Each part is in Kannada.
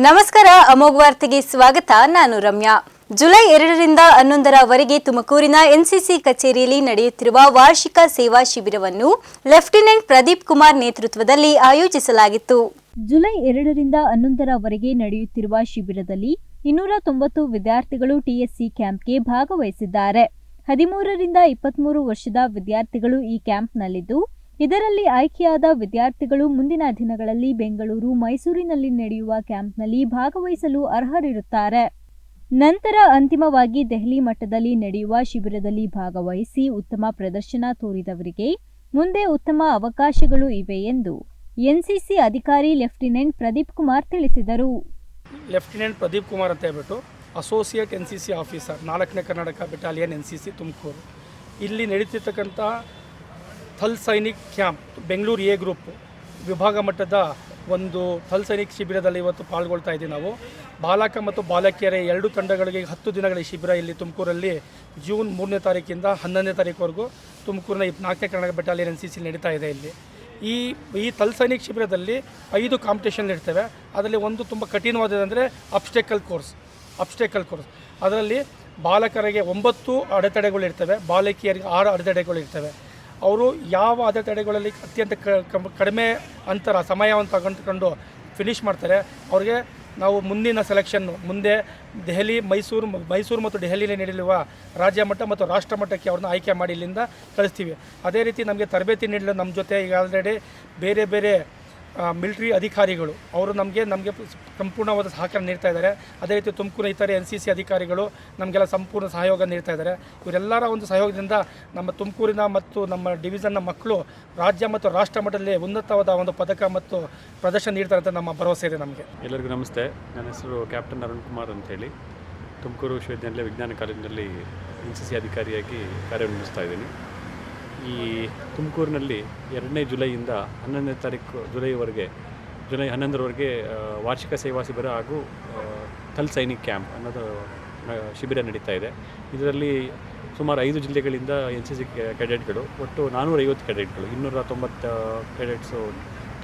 ನಮಸ್ಕಾರ, ಅಮೋಘ ವಾರ್ತೆಗೆ ಸ್ವಾಗತ. ನಾನು ರಮ್ಯಾ. ಜುಲೈ 2ರಿಂದ 11ರವರೆಗೆ ತುಮಕೂರಿನ ಎನ್ಸಿಸಿ ಕಚೇರಿಯಲ್ಲಿ ನಡೆಯುತ್ತಿರುವ ವಾರ್ಷಿಕ ಸೇವಾ ಶಿಬಿರವನ್ನು ಲೆಫ್ಟಿನೆಂಟ್ ಪ್ರದೀಪ್ ಕುಮಾರ್ ನೇತೃತ್ವದಲ್ಲಿ ಆಯೋಜಿಸಲಾಗಿತ್ತು. ಜುಲೈ 2ರಿಂದ 11ರವರೆಗೆ ನಡೆಯುತ್ತಿರುವ ಶಿಬಿರದಲ್ಲಿ 290 ವಿದ್ಯಾರ್ಥಿಗಳು ಟಿಎಸ್ಸಿ ಕ್ಯಾಂಪ್ಗೆ ಭಾಗವಹಿಸಿದ್ದಾರೆ. 13ರಿಂದ 23 ವರ್ಷದ ವಿದ್ಯಾರ್ಥಿಗಳು ಈ ಕ್ಯಾಂಪ್ನಲ್ಲಿದ್ದು, ಇದರಲ್ಲಿ ಆಯ್ಕೆಯಾದ ವಿದ್ಯಾರ್ಥಿಗಳು ಮುಂದಿನ ದಿನಗಳಲ್ಲಿ ಬೆಂಗಳೂರು, ಮೈಸೂರಿನಲ್ಲಿ ನಡೆಯುವ ಕ್ಯಾಂಪ್ನಲ್ಲಿ ಭಾಗವಹಿಸಲು ಅರ್ಹರಿರುತ್ತಾರೆ. ನಂತರ ಅಂತಿಮವಾಗಿ ದೆಹಲಿ ಮಟ್ಟದಲ್ಲಿ ನಡೆಯುವ ಶಿಬಿರದಲ್ಲಿ ಭಾಗವಹಿಸಿ ಉತ್ತಮ ಪ್ರದರ್ಶನ ತೋರಿದವರಿಗೆ ಮುಂದೆ ಉತ್ತಮ ಅವಕಾಶಗಳು ಇವೆ ಎಂದು ಎನ್ಸಿಸಿ ಅಧಿಕಾರಿ ಲೆಫ್ಟಿನೆಂಟ್ ಪ್ರದೀಪ್ ಕುಮಾರ್ ತಿಳಿಸಿದರು. ಲೆಫ್ಟಿನೆಂಟ್ ಪ್ರದೀಪ್ ಕುಮಾರ್ ಅಂತ ಹೇಳ್ಬಿಟ್ಟು ಅಸೋಸಿಯೇಟ್ ಎನ್ಸಿಸಿ ಆಫೀಸರ್, 4ನೇ ಕರ್ನಾಟಕ ಬೆಟಾಲಿಯನ್ ಎನ್ಸಿಸಿ ತುಮಕೂರು. ಇಲ್ಲಿ ನಡೀತಿರ್ತಕ್ಕಂಥ Thal Sainik camp Bengaluru A group ವಿಭಾಗ ಮಟ್ಟದ ಒಂದು ಥಲ್ ಸೈನಿಕ್ ಶಿಬಿರದಲ್ಲಿ ಇವತ್ತು ಪಾಲ್ಗೊಳ್ತಾ ಇದ್ದೀವಿ. ನಾವು ಬಾಲಕ ಮತ್ತು ಬಾಲಕಿಯರ 2 ತಂಡಗಳಿಗೆ 10 ದಿನಗಳ ಶಿಬಿರ ಇಲ್ಲಿ ತುಮಕೂರಲ್ಲಿ ಜೂನ್ 3ನೇ ತಾರೀಕಿಂದ 11ನೇ ತಾರೀಕುವರೆಗೂ ತುಮಕೂರಿನ 4ನೇ ಕರ್ನಾಟಕ ಬೆಟಾಲಿಯನ್ ಎನ್ಸಿಸಿ ನಡೀತಾ ಇದೆ. ಇಲ್ಲಿ ಈ ಥಲ್ ಸೈನಿಕ್ ಶಿಬಿರದಲ್ಲಿ 5 ಕಾಂಪಿಟೇಷನ್ ಇರ್ತವೆ. ಅದರಲ್ಲಿ ಒಂದು ತುಂಬ ಕಠಿಣವಾದದಂದರೆ ಅಬ್ಸ್ಟೆಕಲ್ ಕೋರ್ಸ್. ಅದರಲ್ಲಿ ಬಾಲಕರಿಗೆ 9 ಅಡೆತಡೆಗಳು ಇರ್ತವೆ, ಬಾಲಕಿಯರಿಗೆ 6 ಅಡೆತಡೆಗಳು ಇರ್ತವೆ. ಅವರು ಯಾವ ಅಡೆತಡೆಗಳಲ್ಲಿ ಅತ್ಯಂತ ಕಡಿಮೆ ಅಂತರ ಸಮಯವನ್ನು ತಗೊಂಡು ಫಿನಿಷ್ ಮಾಡ್ತಾರೆ, ಅವ್ರಿಗೆ ನಾವು ಮುಂದಿನ ಸೆಲೆಕ್ಷನ್ನು ಮುಂದೆ ದೆಹಲಿ, ಮೈಸೂರು ಮತ್ತು ದೆಹಲಿಯಲ್ಲಿ ನಡೆಯುವ ರಾಜ್ಯ ಮಟ್ಟ ಮತ್ತು ರಾಷ್ಟ್ರ ಮಟ್ಟಕ್ಕೆ ಅವ್ರನ್ನ ಆಯ್ಕೆ ಮಾಡಿ ಇಲ್ಲಿಂದ ಕಳಿಸ್ತೀವಿ. ಅದೇ ರೀತಿ ನಮಗೆ ತರಬೇತಿ ನೀಡಲು ನಮ್ಮ ಜೊತೆ ಈಗ ಆಲ್ರೆಡಿ ಬೇರೆ ಮಿಲಿಟ್ರಿ ಅಧಿಕಾರಿಗಳು ಅವರು ನಮಗೆ ಸಂಪೂರ್ಣವಾದ ಸಹಕಾರ ನೀಡ್ತಾ ಇದ್ದಾರೆ. ಅದೇ ರೀತಿ ತುಮಕೂರಿನ ಇತರೆ ಎನ್ಸಿಸಿ ಅಧಿಕಾರಿಗಳು ನಮಗೆಲ್ಲ ಸಂಪೂರ್ಣ ಸಹಯೋಗ ನೀಡ್ತಾ ಇದ್ದಾರೆ. ಇವರೆಲ್ಲರ ಒಂದು ಸಹಯೋಗದಿಂದ ನಮ್ಮ ತುಮಕೂರಿನ ಮತ್ತು ನಮ್ಮ ಡಿವಿಷನ್ನ ಮಕ್ಕಳು ರಾಜ್ಯ ಮತ್ತು ರಾಷ್ಟ್ರ ಮಟ್ಟದಲ್ಲಿ ಉನ್ನತವಾದ ಒಂದು ಪದಕ ಮತ್ತು ಪ್ರದರ್ಶನ ನೀಡ್ತಾರೆ ಅಂತ ನಮ್ಮ ಭರವಸೆ ಇದೆ ನಮಗೆ. ಎಲ್ಲರಿಗೂ ನಮಸ್ತೆ. ನನ್ನ ಹೆಸರು ಕ್ಯಾಪ್ಟನ್ ಅರುಣ್ ಕುಮಾರ್ ಅಂತೇಳಿ ತುಮಕೂರು ವಿಶ್ವವಿದ್ಯಾನಿಲಯ ವಿಜ್ಞಾನ ಕಾಲೇಜಿನಲ್ಲಿ ಎನ್ಸಿಸಿ ಅಧಿಕಾರಿಯಾಗಿ ಕಾರ್ಯನಿರ್ವಹಿಸ್ತಾ ಇದ್ದೀನಿ. ಈ ತುಮಕೂರಿನಲ್ಲಿ 2ನೇ ಜುಲೈಯಿಂದ 11ನೇ ತಾರೀಕು ಜುಲೈ 11ರವರೆಗೆ ವಾರ್ಷಿಕ ಸೇವಾ ಶಿಬಿರ ಹಾಗೂ ಥಲ್ ಸೈನಿಕ್ ಕ್ಯಾಂಪ್ ಅನ್ನೋದು ಶಿಬಿರ ನಡೀತಾ ಇದೆ. ಇದರಲ್ಲಿ ಸುಮಾರು 5 ಜಿಲ್ಲೆಗಳಿಂದ ಎನ್ಸಿಸಿ ಕೆಡೆಟ್ಗಳು, ಒಟ್ಟು 450 ಕೆಡೆಟ್ಗಳು, 290 ಕೆಡೆಟ್ಸು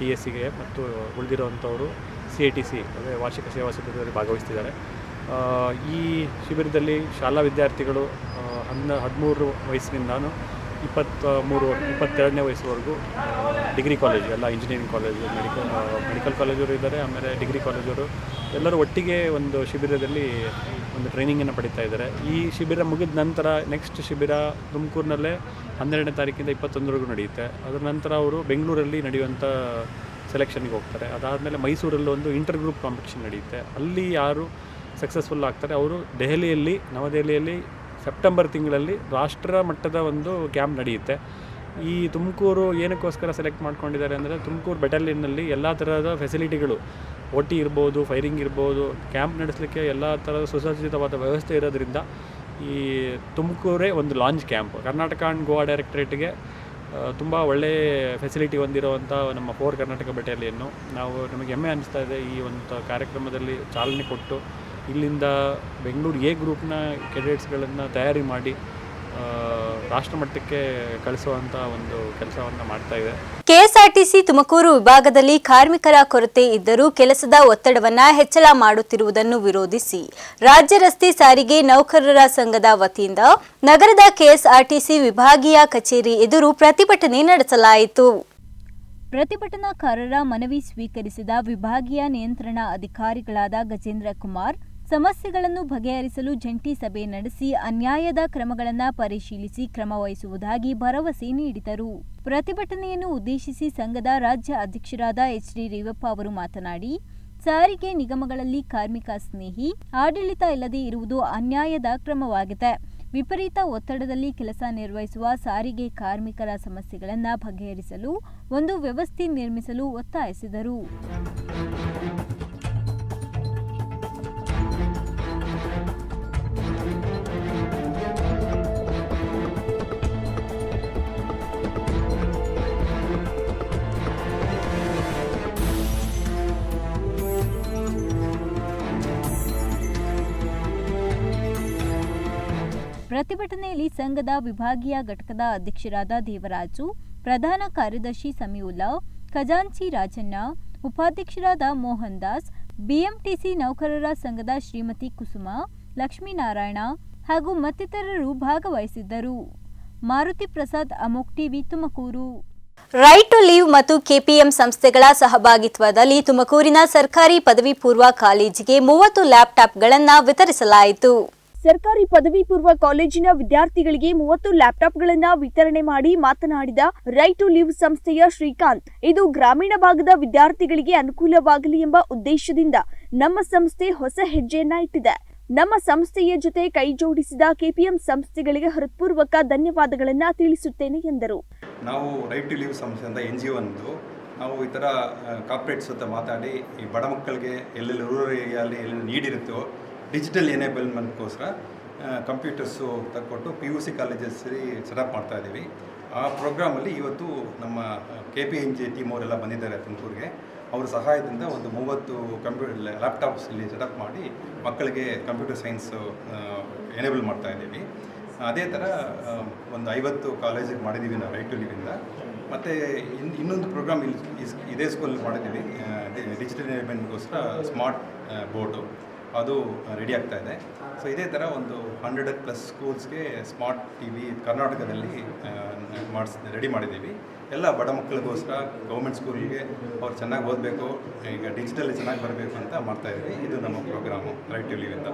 ಟಿಎಸ್ಸಿಗೆ ಮತ್ತು ಉಳಿದಿರುವಂಥವರು CITC ಅಂದರೆ ವಾರ್ಷಿಕ ಸೇವಾ ಶಿಬಿರದಲ್ಲಿ ಭಾಗವಹಿಸ್ತಿದ್ದಾರೆ. ಈ ಶಿಬಿರದಲ್ಲಿ ಶಾಲಾ ವಿದ್ಯಾರ್ಥಿಗಳು 13 ವಯಸ್ಸಿನಿಂದ 22ನೇ ವಯಸ್ಸುವರೆಗೂ ಡಿಗ್ರಿ ಕಾಲೇಜು, ಎಲ್ಲ ಇಂಜಿನಿಯರಿಂಗ್ ಕಾಲೇಜು, ಮೆಡಿಕಲ್ ಕಾಲೇಜವರು ಇದ್ದಾರೆ, ಆಮೇಲೆ ಡಿಗ್ರಿ ಕಾಲೇಜವರು ಎಲ್ಲರೂ ಒಟ್ಟಿಗೆ ಒಂದು ಶಿಬಿರದಲ್ಲಿ ಒಂದು ಟ್ರೈನಿಂಗನ್ನು ಪಡಿತಾ ಇದ್ದಾರೆ. ಈ ಶಿಬಿರ ಮುಗಿದ ನಂತರ ನೆಕ್ಸ್ಟ್ ಶಿಬಿರ ತುಮಕೂರಿನಲ್ಲೇ 12ನೇ ತಾರೀಕಿಂದ 21ರವರೆಗೂ ನಡೆಯುತ್ತೆ. ಅದರ ನಂತರ ಅವರು ಬೆಂಗಳೂರಲ್ಲಿ ನಡೆಯುವಂಥ ಸೆಲೆಕ್ಷನ್ಗೆ ಹೋಗ್ತಾರೆ. ಅದಾದಮೇಲೆ ಮೈಸೂರಲ್ಲಿ ಒಂದು ಇಂಟರ್ ಗ್ರೂಪ್ ಕಾಂಪಿಟೇಷನ್ ನಡೆಯುತ್ತೆ. ಅಲ್ಲಿ ಯಾರು ಸಕ್ಸಸ್ಫುಲ್ ಆಗ್ತಾರೆ ಅವರು ನವದೆಹಲಿಯಲ್ಲಿ ಸೆಪ್ಟೆಂಬರ್ ತಿಂಗಳಲ್ಲಿ ರಾಷ್ಟ್ರ ಮಟ್ಟದ ಒಂದು ಕ್ಯಾಂಪ್ ನಡೆಯುತ್ತೆ. ಈ ತುಮಕೂರು ಏನಕ್ಕೋಸ್ಕರ ಸೆಲೆಕ್ಟ್ ಮಾಡ್ಕೊಂಡಿದ್ದಾರೆ ಅಂದರೆ, ತುಮಕೂರು ಬೆಟಾಲಿಯನ್ನಲ್ಲಿ ಎಲ್ಲ ಥರದ ಫೆಸಿಲಿಟಿಗಳು, OT ಇರ್ಬೋದು, ಫೈರಿಂಗ್ ಇರ್ಬೋದು, ಕ್ಯಾಂಪ್ ನಡೆಸಲಿಕ್ಕೆ ಎಲ್ಲ ಥರದ ಸುಸಜ್ಜಿತವಾದ ವ್ಯವಸ್ಥೆ ಇರೋದ್ರಿಂದ ಈ ತುಮಕೂರೇ ಒಂದು launch camp. Karnataka and Goa ಡೈರೆಕ್ಟ್ರೇಟ್ಗೆ ತುಂಬ ಒಳ್ಳೆಯ ಫೆಸಿಲಿಟಿ ಹೊಂದಿರುವಂಥ ನಮ್ಮ 4 ಕರ್ನಾಟಕ ಬೆಟಾಲಿಯನ್ನು ನಮಗೆ ಹೆಮ್ಮೆ ಅನ್ನಿಸ್ತಾ ಇದೆ. ಈ ಒಂದು ಕಾರ್ಯಕ್ರಮದಲ್ಲಿ ಚಾಲನೆ ಕೊಟ್ಟು ಇಲ್ಲಿಂದ ಬೆಂಗಳೂರು ಎ ಗ್ರೂಪ್ನ ಕೆಡೆಟ್ಸ್ಗಳನ್ನು ತಯಾರಿ ಮಾಡಿ ರಾಷ್ಟ್ರಮಟ್ಟಕ್ಕೆ ಕಳಿಸುವಂಥ ಒಂದು ಕೆಲಸವನ್ನು ಮಾಡ್ತಾ ಇದೆ. ಕೆಎಸ್ಆರ್ಟಿಸಿ ತುಮಕೂರು ವಿಭಾಗದಲ್ಲಿ ಕಾರ್ಮಿಕರ ಕೊರತೆ ಇದ್ದರೂ ಕೆಲಸದ ಒತ್ತಡವನ್ನು ಹೆಚ್ಚಳ ಮಾಡುತ್ತಿರುವುದನ್ನು ವಿರೋಧಿಸಿ ರಾಜ್ಯ ರಸ್ತೆ ಸಾರಿಗೆ ನೌಕರರ ಸಂಘದ ವತಿಯಿಂದ ನಗರದ ಕೆಎಸ್ಆರ್ಟಿಸಿ ವಿಭಾಗೀಯ ಕಚೇರಿ ಎದುರು ಪ್ರತಿಭಟನೆ ನಡೆಸಲಾಯಿತು. ಪ್ರತಿಭಟನಾಕಾರರ ಮನವಿ ಸ್ವೀಕರಿಸಿದ ವಿಭಾಗೀಯ ನಿಯಂತ್ರಣ ಅಧಿಕಾರಿಗಳಾದ ಗಜೇಂದ್ರ ಕುಮಾರ್ ಸಮಸ್ಯೆಗಳನ್ನು ಬಗೆಹರಿಸಲು ಜಂಟಿ ಸಭೆ ನಡೆಸಿ ಅನ್ಯಾಯದ ಕ್ರಮಗಳನ್ನು ಪರಿಶೀಲಿಸಿ ಕ್ರಮ ವಹಿಸುವುದಾಗಿ ಭರವಸೆ ನೀಡಿದರು. ಪ್ರತಿಭಟನೆಯನ್ನು ಉದ್ದೇಶಿಸಿ ಸಂಘದ ರಾಜ್ಯ ಅಧ್ಯಕ್ಷರಾದ HD ರೇವಪ್ಪ ಅವರು ಮಾತನಾಡಿ, ಸಾರಿಗೆ ನಿಗಮಗಳಲ್ಲಿ ಕಾರ್ಮಿಕ ಸ್ನೇಹಿ ಆಡಳಿತ ಇಲ್ಲದೆ ಇರುವುದು ಅನ್ಯಾಯದ ಕ್ರಮವಾಗಿದೆ. ವಿಪರೀತ ಒತ್ತಡದಲ್ಲಿ ಕೆಲಸ ನಿರ್ವಹಿಸುವ ಸಾರಿಗೆ ಕಾರ್ಮಿಕರ ಸಮಸ್ಯೆಗಳನ್ನು ಬಗೆಹರಿಸಲು ಒಂದು ವ್ಯವಸ್ಥೆ ನಿರ್ಮಿಸಲು ಒತ್ತಾಯಿಸಿದರು. ಪ್ರತಿಭಟನೆಯಲ್ಲಿ ಸಂಘದ ವಿಭಾಗೀಯ ಘಟಕದ ಅಧ್ಯಕ್ಷರಾದ ದೇವರಾಜು, ಪ್ರಧಾನ ಕಾರ್ಯದರ್ಶಿ ಸಮೀವುಲ್ಲಾ, ಖಜಾಂಚಿ ರಾಜಣ್ಣ, ಉಪಾಧ್ಯಕ್ಷರಾದ ಮೋಹನ್ ದಾಸ್, ಬಿಎಂಟಿಸಿ ನೌಕರರ ಸಂಘದ ಶ್ರೀಮತಿ ಕುಸುಮ, ಲಕ್ಷ್ಮೀನಾರಾಯಣ ಹಾಗೂ ಮತ್ತಿತರರು ಭಾಗವಹಿಸಿದ್ದರು. ಮಾರುತಿ ಪ್ರಸಾದ್, ಅಮೋಕ್ TV, Tumakuru. Right to live ಮತ್ತು ಕೆಪಿಎಂ ಸಂಸ್ಥೆಗಳ ಸಹಭಾಗಿತ್ವದಲ್ಲಿ ತುಮಕೂರಿನ ಸರ್ಕಾರಿ ಪದವಿ ಪೂರ್ವ ಕಾಲೇಜಿಗೆ 30 ಲ್ಯಾಪ್ಟಾಪ್ಗಳನ್ನು ವಿತರಿಸಲಾಯಿತು. ಸರ್ಕಾರಿ ಪದವಿ ಪೂರ್ವ ಕಾಲೇಜಿನ ವಿದ್ಯಾರ್ಥಿಗಳಿಗೆ 30 ಲ್ಯಾಪ್ಟಾಪ್ಗಳನ್ನು ವಿತರಣೆ ಮಾಡಿ ಮಾತನಾಡಿದ ರೈಟ್ ಟು ಲೀವ್ ಸಂಸ್ಥೆಯ ಶ್ರೀಕಾಂತ್, ಇದು ಗ್ರಾಮೀಣ ಭಾಗದ ವಿದ್ಯಾರ್ಥಿಗಳಿಗೆ ಅನುಕೂಲವಾಗಲಿ ಎಂಬ ಉದ್ದೇಶದಿಂದ ನಮ್ಮ ಸಂಸ್ಥೆ ಹೊಸ ಹೆಜ್ಜೆಯನ್ನ ಇಟ್ಟಿದೆ. ನಮ್ಮ ಸಂಸ್ಥೆಯ ಜೊತೆ ಕೈ ಜೋಡಿಸಿದ ಕೆಪಿಎಂ ಸಂಸ್ಥೆಗಳಿಗೆ ಹೃತ್ಪೂರ್ವಕ ಧನ್ಯವಾದಗಳನ್ನು ತಿಳಿಸುತ್ತೇನೆ ಎಂದರು. ನಾವು ರೈಟ್ ಟು ಲೀವ್ ಸಂಸ್ಥೆಯಿಂದ NGO ಒಂದು ನಾವು ಈ ಥರ ಕಾರ್ಪೊರೇಟ್ಸ್ ಜೊತೆ ಮಾತಾಡಿ ಈ ಬಡ ಮಕ್ಕಳಿಗೆ ಎಲ್ಲೆಲ್ಲಿ ರೂರಲ್ ಏರಿಯಲ್ಲಿ ಎಲ್ಲೆಲ್ಲಿ ನೀಡಿರುತ್ತೋ ಡಿಜಿಟಲ್ ಎನೇಬಲ್ಮೆಂಟ್ಗೋಸ್ಕರ ಕಂಪ್ಯೂಟರ್ಸು ತಕ್ಕೊಟ್ಟು PUC ಕಾಲೇಜಸ್ಸಲ್ಲಿ ಸೆಟಪ್ ಮಾಡ್ತಾಯಿದ್ದೀವಿ. ಆ ಪ್ರೋಗ್ರಾಮಲ್ಲಿ ಇವತ್ತು ನಮ್ಮ KPMG ಟೀಮ್ ಅವರೆಲ್ಲ ಬಂದಿದ್ದಾರೆ ತುಮಕೂರಿಗೆ. ಅವರ ಸಹಾಯದಿಂದ ಒಂದು 30 ಕಂಪ್ಯೂಟರ್ ಲ್ಯಾಪ್ಟಾಪ್ಸ್ ಇಲ್ಲಿ ಸೆಟಪ್ ಮಾಡಿ ಮಕ್ಕಳಿಗೆ ಕಂಪ್ಯೂಟರ್ ಸೈನ್ಸು ಎನೇಬಲ್ ಮಾಡ್ತಾಯಿದ್ದೀವಿ. ಅದೇ ಥರ ಒಂದು 50 ಕಾಲೇಜಿಗೆ ಮಾಡಿದ್ದೀವಿ ನಾವು ರೈಟ್ ಟು ಲೀವಿಂದ. ಮತ್ತು ಇನ್ನೊಂದು ಪ್ರೋಗ್ರಾಮ್ ಇದೇ ಸ್ಕೂಲಲ್ಲಿ ಮಾಡಿದ್ದೀವಿ, ಡಿಜಿಟಲ್ ಎನೇಬಲ್ಮೆಂಟ್ಗೋಸ್ಕರ ಸ್ಮಾರ್ಟ್ ಬೋರ್ಡು ಅದು ರೆಡಿ ಆಗ್ತಾಯಿದೆ. ಸೊ ಇದೇ ಥರ ಒಂದು 100+ ಸ್ಕೂಲ್ಸ್ಗೆ ಸ್ಮಾರ್ಟ್ TV ಕರ್ನಾಟಕದಲ್ಲಿ ರೆಡಿ ಮಾಡಿದ್ದೀವಿ. ಎಲ್ಲ ಬಡ ಮಕ್ಕಳಿಗೋಸ್ಕರ ಗೌರ್ಮೆಂಟ್ ಸ್ಕೂಲ್ಗೆ ಅವ್ರು ಚೆನ್ನಾಗಿ ಓದಬೇಕು, ಈಗ ಡಿಜಿಟಲ್ ಚೆನ್ನಾಗಿ ಬರಬೇಕು ಅಂತ ಮಾಡ್ತಾಯಿದ್ವಿ. ಇದು ನಮ್ಮ ಪ್ರೋಗ್ರಾಮು ರೈಟ್ ಟು ಲೀವ್ ಅಂತ.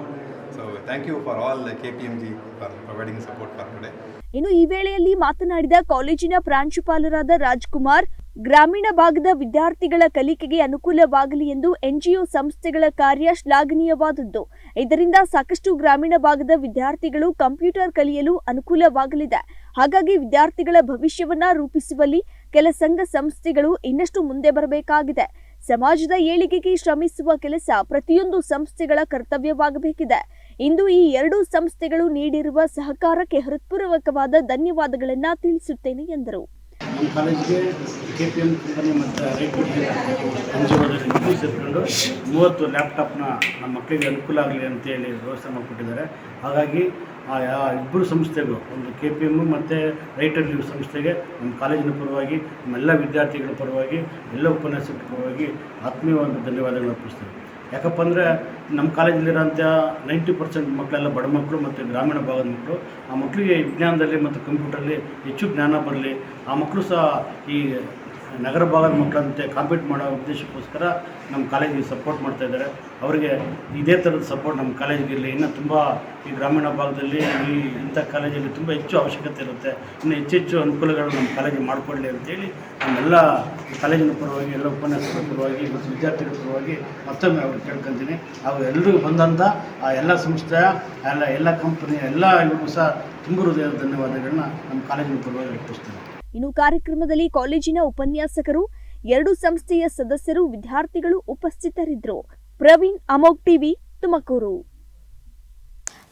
So thank you for all KPMG for providing support for today. ಇನ್ನು ಈ ವೇಳೆಯಲ್ಲಿ ಮಾತನಾಡಿದ ಕಾಲೇಜಿನ ಪ್ರಾಂಶುಪಾಲರಾದ ರಾಜ್ಕುಮಾರ್, ಗ್ರಾಮೀಣ ಭಾಗದ ವಿದ್ಯಾರ್ಥಿಗಳ ಕಲಿಕೆಗೆ ಅನುಕೂಲವಾಗಲಿ ಎಂದು NGO ಸಂಸ್ಥೆಗಳ ಕಾರ್ಯ ಶ್ಲಾಘನೀಯವಾದದ್ದು. ಇದರಿಂದ ಸಾಕಷ್ಟು ಗ್ರಾಮೀಣ ಭಾಗದ ವಿದ್ಯಾರ್ಥಿಗಳು ಕಂಪ್ಯೂಟರ್ ಕಲಿಯಲು ಅನುಕೂಲವಾಗಲಿದೆ. ಹಾಗಾಗಿ ವಿದ್ಯಾರ್ಥಿಗಳ ಭವಿಷ್ಯವನ್ನ ರೂಪಿಸುವಲ್ಲಿ ಕೆಲ ಸಂಘ ಸಂಸ್ಥೆಗಳು ಇನ್ನಷ್ಟು ಮುಂದೆ ಬರಬೇಕಾಗಿದೆ. ಸಮಾಜದ ಏಳಿಗೆಗೆ ಶ್ರಮಿಸುವ ಕೆಲಸ ಪ್ರತಿಯೊಂದು ಸಂಸ್ಥೆಗಳ ಕರ್ತವ್ಯವಾಗಬೇಕಿದೆ. ಇಂದು ಈ 2 ಸಂಸ್ಥೆಗಳು ನೀಡಿರುವ ಸಹಕಾರಕ್ಕೆ ಹೃತ್ಪೂರ್ವಕವಾದ ಧನ್ಯವಾದಗಳನ್ನು ತಿಳಿಸುತ್ತೇನೆ ಎಂದರು. ನಮ್ಮ ಕಾಲೇಜಿಗೆ KPM ಕಂಪನಿ ಮತ್ತು ರೈಟ್ NGO ಸೇರಿಕೊಂಡು 30 ಲ್ಯಾಪ್ಟಾಪ್ನ ನಮ್ಮ ಮಕ್ಕಳಿಗೆ ಅನುಕೂಲ ಆಗಲಿ ಅಂತೇಳಿ ವ್ಯವಸ್ಥೆ ಮಾಡಿಕೊಟ್ಟಿದ್ದಾರೆ. ಹಾಗಾಗಿ ಆ ಇಬ್ಬರು ಸಂಸ್ಥೆಗಳು, ಒಂದು KPM ಮತ್ತು ರೈಟ್ ಟು ಲೀವ್ ಸಂಸ್ಥೆಗೆ ನಮ್ಮ ಕಾಲೇಜಿನ ಪರವಾಗಿ, ನಮ್ಮೆಲ್ಲ ವಿದ್ಯಾರ್ಥಿಗಳ ಪರವಾಗಿ, ಎಲ್ಲ ಉಪನ್ಯಾಸಕರ ಪರವಾಗಿ ಆತ್ಮೀಯವಾದ ಧನ್ಯವಾದಗಳು ಅರ್ಪಿಸ್ತೇವೆ. ಯಾಕಪ್ಪ ಅಂದರೆ ನಮ್ಮ ಕಾಲೇಜಲ್ಲಿರೋಂಥ 90% ಮಕ್ಕಳೆಲ್ಲ ಬಡ ಮಕ್ಕಳು ಮತ್ತು ಗ್ರಾಮೀಣ ಭಾಗದ ಮಕ್ಕಳು. ಆ ಮಕ್ಕಳಿಗೆ ವಿಜ್ಞಾನದಲ್ಲಿ ಮತ್ತು ಕಂಪ್ಯೂಟರಲ್ಲಿ ಹೆಚ್ಚು ಜ್ಞಾನ ಬರಲಿ, ಆ ಮಕ್ಕಳು ಸಹ ಈ ನಗರ ಭಾಗದ ಮಕ್ಕಳಂತೆ ಕಾಂಪೀಟ್ ಮಾಡೋ ಉದ್ದೇಶಕ್ಕೋಸ್ಕರ ನಮ್ಮ ಕಾಲೇಜಿಗೆ ಸಪೋರ್ಟ್ ಮಾಡ್ತಾಯಿದ್ದಾರೆ. ಅವರಿಗೆ ಇದೇ ಥರದ ಸಪೋರ್ಟ್ ನಮ್ಮ ಕಾಲೇಜಿಗಿರಲಿ. ಇನ್ನು ತುಂಬ ಈ ಗ್ರಾಮೀಣ ಭಾಗದಲ್ಲಿ ಇಂಥ ಕಾಲೇಜಲ್ಲಿ ತುಂಬ ಹೆಚ್ಚು ಅವಶ್ಯಕತೆ ಇರುತ್ತೆ. ಇನ್ನು ಹೆಚ್ಚೆಚ್ಚು ಅನುಕೂಲಗಳು ನಮ್ಮ ಕಾಲೇಜಿಗೆ ಮಾಡಿಕೊಡಲಿ ಅಂತೇಳಿ ನಮ್ಮೆಲ್ಲ ಕಾಲೇಜಿನ ಪರವಾಗಿ, ಎಲ್ಲ ಉಪನ್ಯಾಸಕರ ಪರವಾಗಿ ಮತ್ತು ವಿದ್ಯಾರ್ಥಿಗಳ ಪರವಾಗಿ ಮತ್ತೊಮ್ಮೆ ಅವ್ರು ಕೇಳ್ಕೊತೀನಿ. ಅವರು ಎಲ್ಲರಿಗೂ ಬಂದಂಥ ಆ ಎಲ್ಲ ಸಂಸ್ಥೆಯ ಎಲ್ಲ ಕಂಪನಿಯ ಎಲ್ಲ ಇವ್ರಿಗೂ ಸಹ ತುಂಬ ಹೃದಯದ ಧನ್ಯವಾದಗಳನ್ನ ನಮ್ಮ ಕಾಲೇಜಿನ ಪರವಾಗಿ ಅರ್ಪಿಸ್ತೀನಿ. ಇನ್ನು ಕಾರ್ಯಕ್ರಮದಲ್ಲಿ ಕಾಲೇಜಿನ ಉಪನ್ಯಾಸಕರು, 2 ಸಂಸ್ಥೆಯ ಸದಸ್ಯರು, ವಿದ್ಯಾರ್ಥಿಗಳು ಉಪಸ್ಥಿತರಿದ್ದರು. ಪ್ರವೀಣ್, ಅಮೋಕ್ ಟಿವಿ, ತುಮಕೂರು.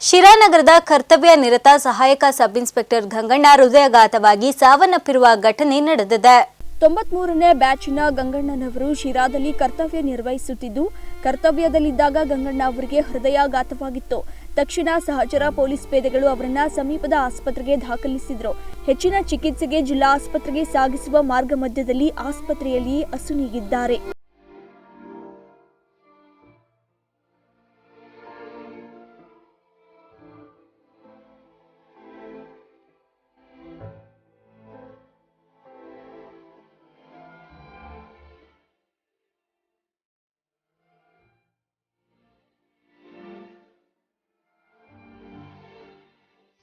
ಶಿರಾನಗರದ ಕರ್ತವ್ಯ ನಿರತ ಸಹಾಯಕ ಸಬ್ ಇನ್ಸ್ಪೆಕ್ಟರ್ ಗಂಗಣ್ಣ ಹೃದಯಾಘಾತವಾಗಿ ಸಾವನ್ನಪ್ಪಿರುವ ಘಟನೆ ನಡೆದಿದೆ. 93ನೇ ಬ್ಯಾಚ್ನ ಗಂಗಣ್ಣನವರು ಶಿರಾದಲ್ಲಿ ಕರ್ತವ್ಯ ನಿರ್ವಹಿಸುತ್ತಿದ್ದು, ಕರ್ತವ್ಯದಲ್ಲಿದ್ದಾಗ ಗಂಗಣ್ಣ ಅವರಿಗೆ ಹೃದಯಾಘಾತವಾಗಿತ್ತು. ತಕ್ಷಣ ಸಹಚರ ಪೊಲೀಸ್ ಪೇದೆಗಳು ಅವರನ್ನ ಸಮೀಪದ ಆಸ್ಪತ್ರೆಗೆ ದಾಖಲಿಸಿದ್ರು. ಹೆಚ್ಚಿನ ಚಿಕಿತ್ಸೆಗೆ ಜಿಲ್ಲಾ ಆಸ್ಪತ್ರೆಗೆ ಸಾಗಿಸುವ ಮಾರ್ಗ ಮಧ್ಯದಲ್ಲಿ ಆಸ್ಪತ್ರೆಯಲ್ಲಿಯೇ ಅಸುನೀಗಿದ್ದಾರೆ.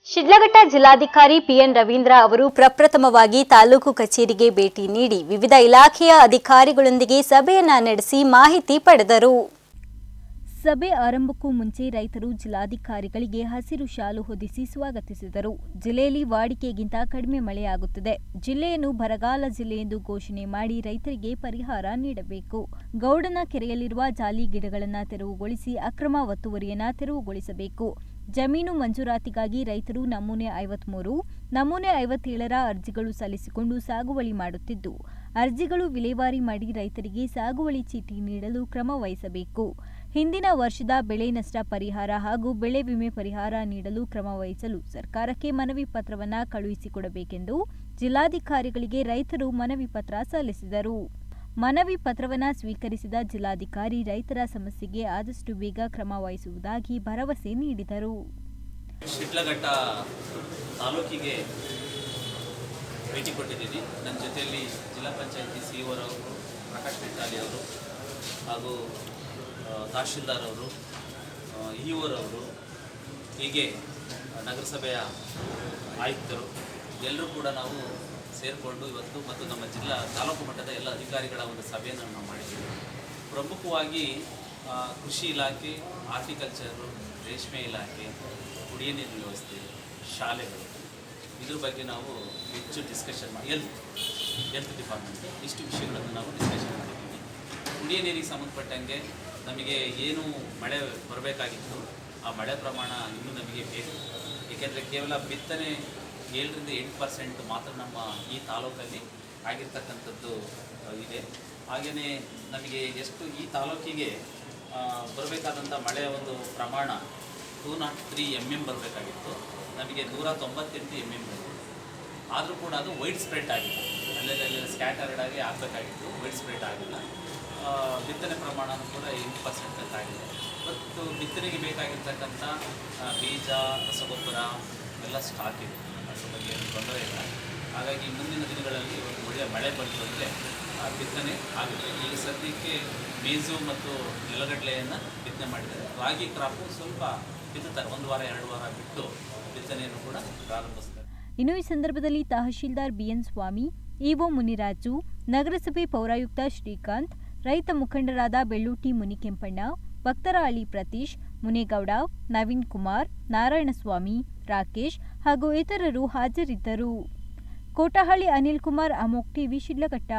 ಶಿಡ್ಲಘಟ್ಟ ಜಿಲ್ಲಾಧಿಕಾರಿ PN ರವೀಂದ್ರ ಅವರು ಪ್ರಪ್ರಥಮವಾಗಿ ತಾಲೂಕು ಕಚೇರಿಗೆ ಭೇಟಿ ನೀಡಿ ವಿವಿಧ ಇಲಾಖೆಯ ಅಧಿಕಾರಿಗಳೊಂದಿಗೆ ಸಭೆಯನ್ನ ನಡೆಸಿ ಮಾಹಿತಿ ಪಡೆದರು. ಸಭೆ ಆರಂಭಕ್ಕೂ ಮುಂಚೆ ರೈತರು ಜಿಲ್ಲಾಧಿಕಾರಿಗಳಿಗೆ ಹಸಿರು ಶಾಲು ಹೊದಿಸಿ ಸ್ವಾಗತಿಸಿದರು. ಜಿಲ್ಲೆಯಲ್ಲಿ ವಾಡಿಕೆಗಿಂತ ಕಡಿಮೆ ಮಳೆಯಾಗುತ್ತಿದೆ. ಜಿಲ್ಲೆಯನ್ನು ಬರಗಾಲ ಜಿಲ್ಲೆ ಎಂದು ಘೋಷಣೆ ಮಾಡಿ ರೈತರಿಗೆ ಪರಿಹಾರ ನೀಡಬೇಕು. ಗೌಡನ ಕೆರೆಯಲ್ಲಿರುವ ಜಾಲಿ ಗಿಡಗಳನ್ನು ತೆರವುಗೊಳಿಸಿ ಅಕ್ರಮ ಒತ್ತುವರಿಯನ್ನು ತೆರವುಗೊಳಿಸಬೇಕು. ಜಮೀನು ಮಂಜೂರಾತಿಗಾಗಿ ರೈತರು ನಮೂನೆ 53, ನಮೂನೆ 57ರ ಅರ್ಜಿಗಳು ಸಲ್ಲಿಸಿಕೊಂಡು ಸಾಗುವಳಿ ಮಾಡುತ್ತಿದ್ದು, ಅರ್ಜಿಗಳು ವಿಲೇವಾರಿ ಮಾಡಿ ರೈತರಿಗೆ ಸಾಗುವಳಿ ಚೀಟಿ ನೀಡಲು ಕ್ರಮ ವಹಿಸಬೇಕು. ಹಿಂದಿನ ವರ್ಷದ ಬೆಳೆ ನಷ್ಟ ಪರಿಹಾರ ಹಾಗೂ ಬೆಳೆ ವಿಮೆ ಪರಿಹಾರ ನೀಡಲು ಕ್ರಮ ವಹಿಸಲು ಸರ್ಕಾರಕ್ಕೆ ಮನವಿ ಪತ್ರವನ್ನು ಕಳುಹಿಸಿಕೊಡಬೇಕೆಂದು ಜಿಲ್ಲಾಧಿಕಾರಿಗಳಿಗೆ ರೈತರು ಮನವಿ ಪತ್ರ ಸಲ್ಲಿಸಿದರು. ಮನವಿ ಪತ್ರವನ್ನು ಸ್ವೀಕರಿಸಿದ ಜಿಲ್ಲಾಧಿಕಾರಿ ರೈತರ ಸಮಸ್ಯೆಗೆ ಆದಷ್ಟು ಬೇಗ ಕ್ರಮ ವಹಿಸುವುದಾಗಿ ಭರವಸೆ ನೀಡಿದರು. ಶಿಡ್ಲಘಟ್ಟ ತಾಲೂಕಿಗೆ ಭೇಟಿ ಕೊಟ್ಟಿದ್ದೀನಿ. ನನ್ನ ಜೊತೆಯಲ್ಲಿ ಜಿಲ್ಲಾ ಪಂಚಾಯತಿ ಸಿಇಒ ಪ್ರಕಾಶ್ ಮೆಟ್ಟಾಲಿ ಅವರು ಹಾಗೂ ತಹಶೀಲ್ದಾರ್ ಅವರು, ಇಒರವರು, ಹೀಗೆ ನಗರಸಭೆಯ ಆಯುಕ್ತರು ಎಲ್ಲರೂ ಕೂಡ ನಾವು ಸೇರಿಕೊಂಡು ಇವತ್ತು ಮತ್ತು ನಮ್ಮ ಜಿಲ್ಲಾ ತಾಲೂಕು ಮಟ್ಟದ ಎಲ್ಲ ಅಧಿಕಾರಿಗಳ ಒಂದು ಸಭೆಯನ್ನು ನಾವು ಮಾಡಿದ್ದೀವಿ. ಪ್ರಮುಖವಾಗಿ ಕೃಷಿ ಇಲಾಖೆ, ಹಾರ್ಟಿಕಲ್ಚರು, ರೇಷ್ಮೆ ಇಲಾಖೆ, ಕುಡಿಯ ನೀರಿನ ವ್ಯವಸ್ಥೆ, ಶಾಲೆಗಳು, ಇದ್ರ ಬಗ್ಗೆ ನಾವು ಹೆಚ್ಚು ಡಿಸ್ಕಷನ್ ಮಾಡಿ ಹೆಲ್ತ್ ಡಿಪಾರ್ಟ್ಮೆಂಟ್ ಇಷ್ಟು ವಿಷಯಗಳನ್ನು ನಾವು ಡಿಸ್ಕಷನ್ ಮಾಡಿದ್ದೀವಿ. ಕುಡಿಯ ನೀರಿಗೆ ಸಂಬಂಧಪಟ್ಟಂಗೆ ನಮಗೆ ಏನು ಮಳೆ ಬರಬೇಕಾಗಿತ್ತು ಆ ಮಳೆ ಪ್ರಮಾಣ ಇನ್ನೂ ನಮಗೆ ಬೇಕು. ಏಕೆಂದರೆ ಕೇವಲ ಬಿತ್ತನೆ 7-8% ಮಾತ್ರ ನಮ್ಮ ಈ ತಾಲೂಕಲ್ಲಿ ಆಗಿರ್ತಕ್ಕಂಥದ್ದು ಇದೆ. ಹಾಗೆಯೇ ನಮಗೆ ಎಷ್ಟು ಈ ತಾಲೂಕಿಗೆ ಬರಬೇಕಾದಂಥ ಮಳೆಯ ಒಂದು ಪ್ರಮಾಣ 203 mm ಬರಬೇಕಾಗಿತ್ತು, ನಮಗೆ 198 mm ಬಂದಿದೆ. ಆದರೂ ಕೂಡ ಅದು ವೈಡ್ ಸ್ಪ್ರೆಡ್ ಆಗಿದೆ, ಅಲ್ಲೆಲ್ಲ ಸ್ಕ್ಯಾಟರ್ಡ್ ಆಗಿ ಆಗಬೇಕಾಗಿತ್ತು, ವೈಡ್ ಸ್ಪ್ರೆಡ್ ಆಗಿಲ್ಲ. ಬಿತ್ತನೆ ಪ್ರಮಾಣನೂ ಕೂಡ 8% ಅಂತ ಆಗಿದೆ. ಮತ್ತು ಬಿತ್ತನೆಗೆ ಬೇಕಾಗಿರ್ತಕ್ಕಂಥ ಬೀಜ, ರಸಗೊಬ್ಬರ ಎಲ್ಲ ಸ್ಟಾಕ್ ಇದೆ, ಅದ್ರ ಬಗ್ಗೆ ಏನು ತೊಂದರೆ ಇಲ್ಲ. ಹಾಗಾಗಿ ಮುಂದಿನ ದಿನಗಳಲ್ಲಿ ಒಂದು ಒಳ್ಳೆಯ ಮಳೆ ಬಂತು ಅಂದರೆ ಬಿತ್ತನೆ ಆಗುತ್ತೆ. ಈಗ ಸದ್ಯಕ್ಕೆ ಮೇಜು ಮತ್ತು ನೆಲಗಡಲೆಯನ್ನು ಬಿತ್ತನೆ ಮಾಡಿದ್ದಾರೆ. ರಾಗಿ ಕ್ರಾಪು ಸ್ವಲ್ಪ ಬಿತ್ತುತ್ತಾರೆ, 1 ವಾರ 2 ವಾರ ಬಿಟ್ಟು ಬಿತ್ತನೆಯನ್ನು ಕೂಡ ಪ್ರಾರಂಭಿಸ್ತಾರೆ. ಇನ್ನು ಈ ಸಂದರ್ಭದಲ್ಲಿ ತಹಶೀಲ್ದಾರ್ ಬಿಎನ್ ಸ್ವಾಮಿ, ಇಒ ಮುನಿರಾಜು, ನಗರಸಭೆ ಪೌರಾಯುಕ್ತ ಶ್ರೀಕಾಂತ್, ರೈತ ಮುಖಂಡರಾದ ಬೆಳ್ಳೂಟಿ ಮುನಿಕೆಂಪಣ್ಣ, ಭಕ್ತರಹಳ್ಳಿ ಪ್ರತೀಶ್, ಮುನೇಗೌಡ, ನವೀನ್ ಕುಮಾರ್, ನಾರಾಯಣಸ್ವಾಮಿ, ರಾಕೇಶ್ ಹಾಗೂ ಇತರರು ಹಾಜರಿದ್ದರು. ಕೋಟಹಳ್ಳಿ ಅನಿಲ್ ಕುಮಾರ್, ಅಮೋಕ್ ಟಿವಿ, ಶಿಡ್ಲಘಟ್ಟ.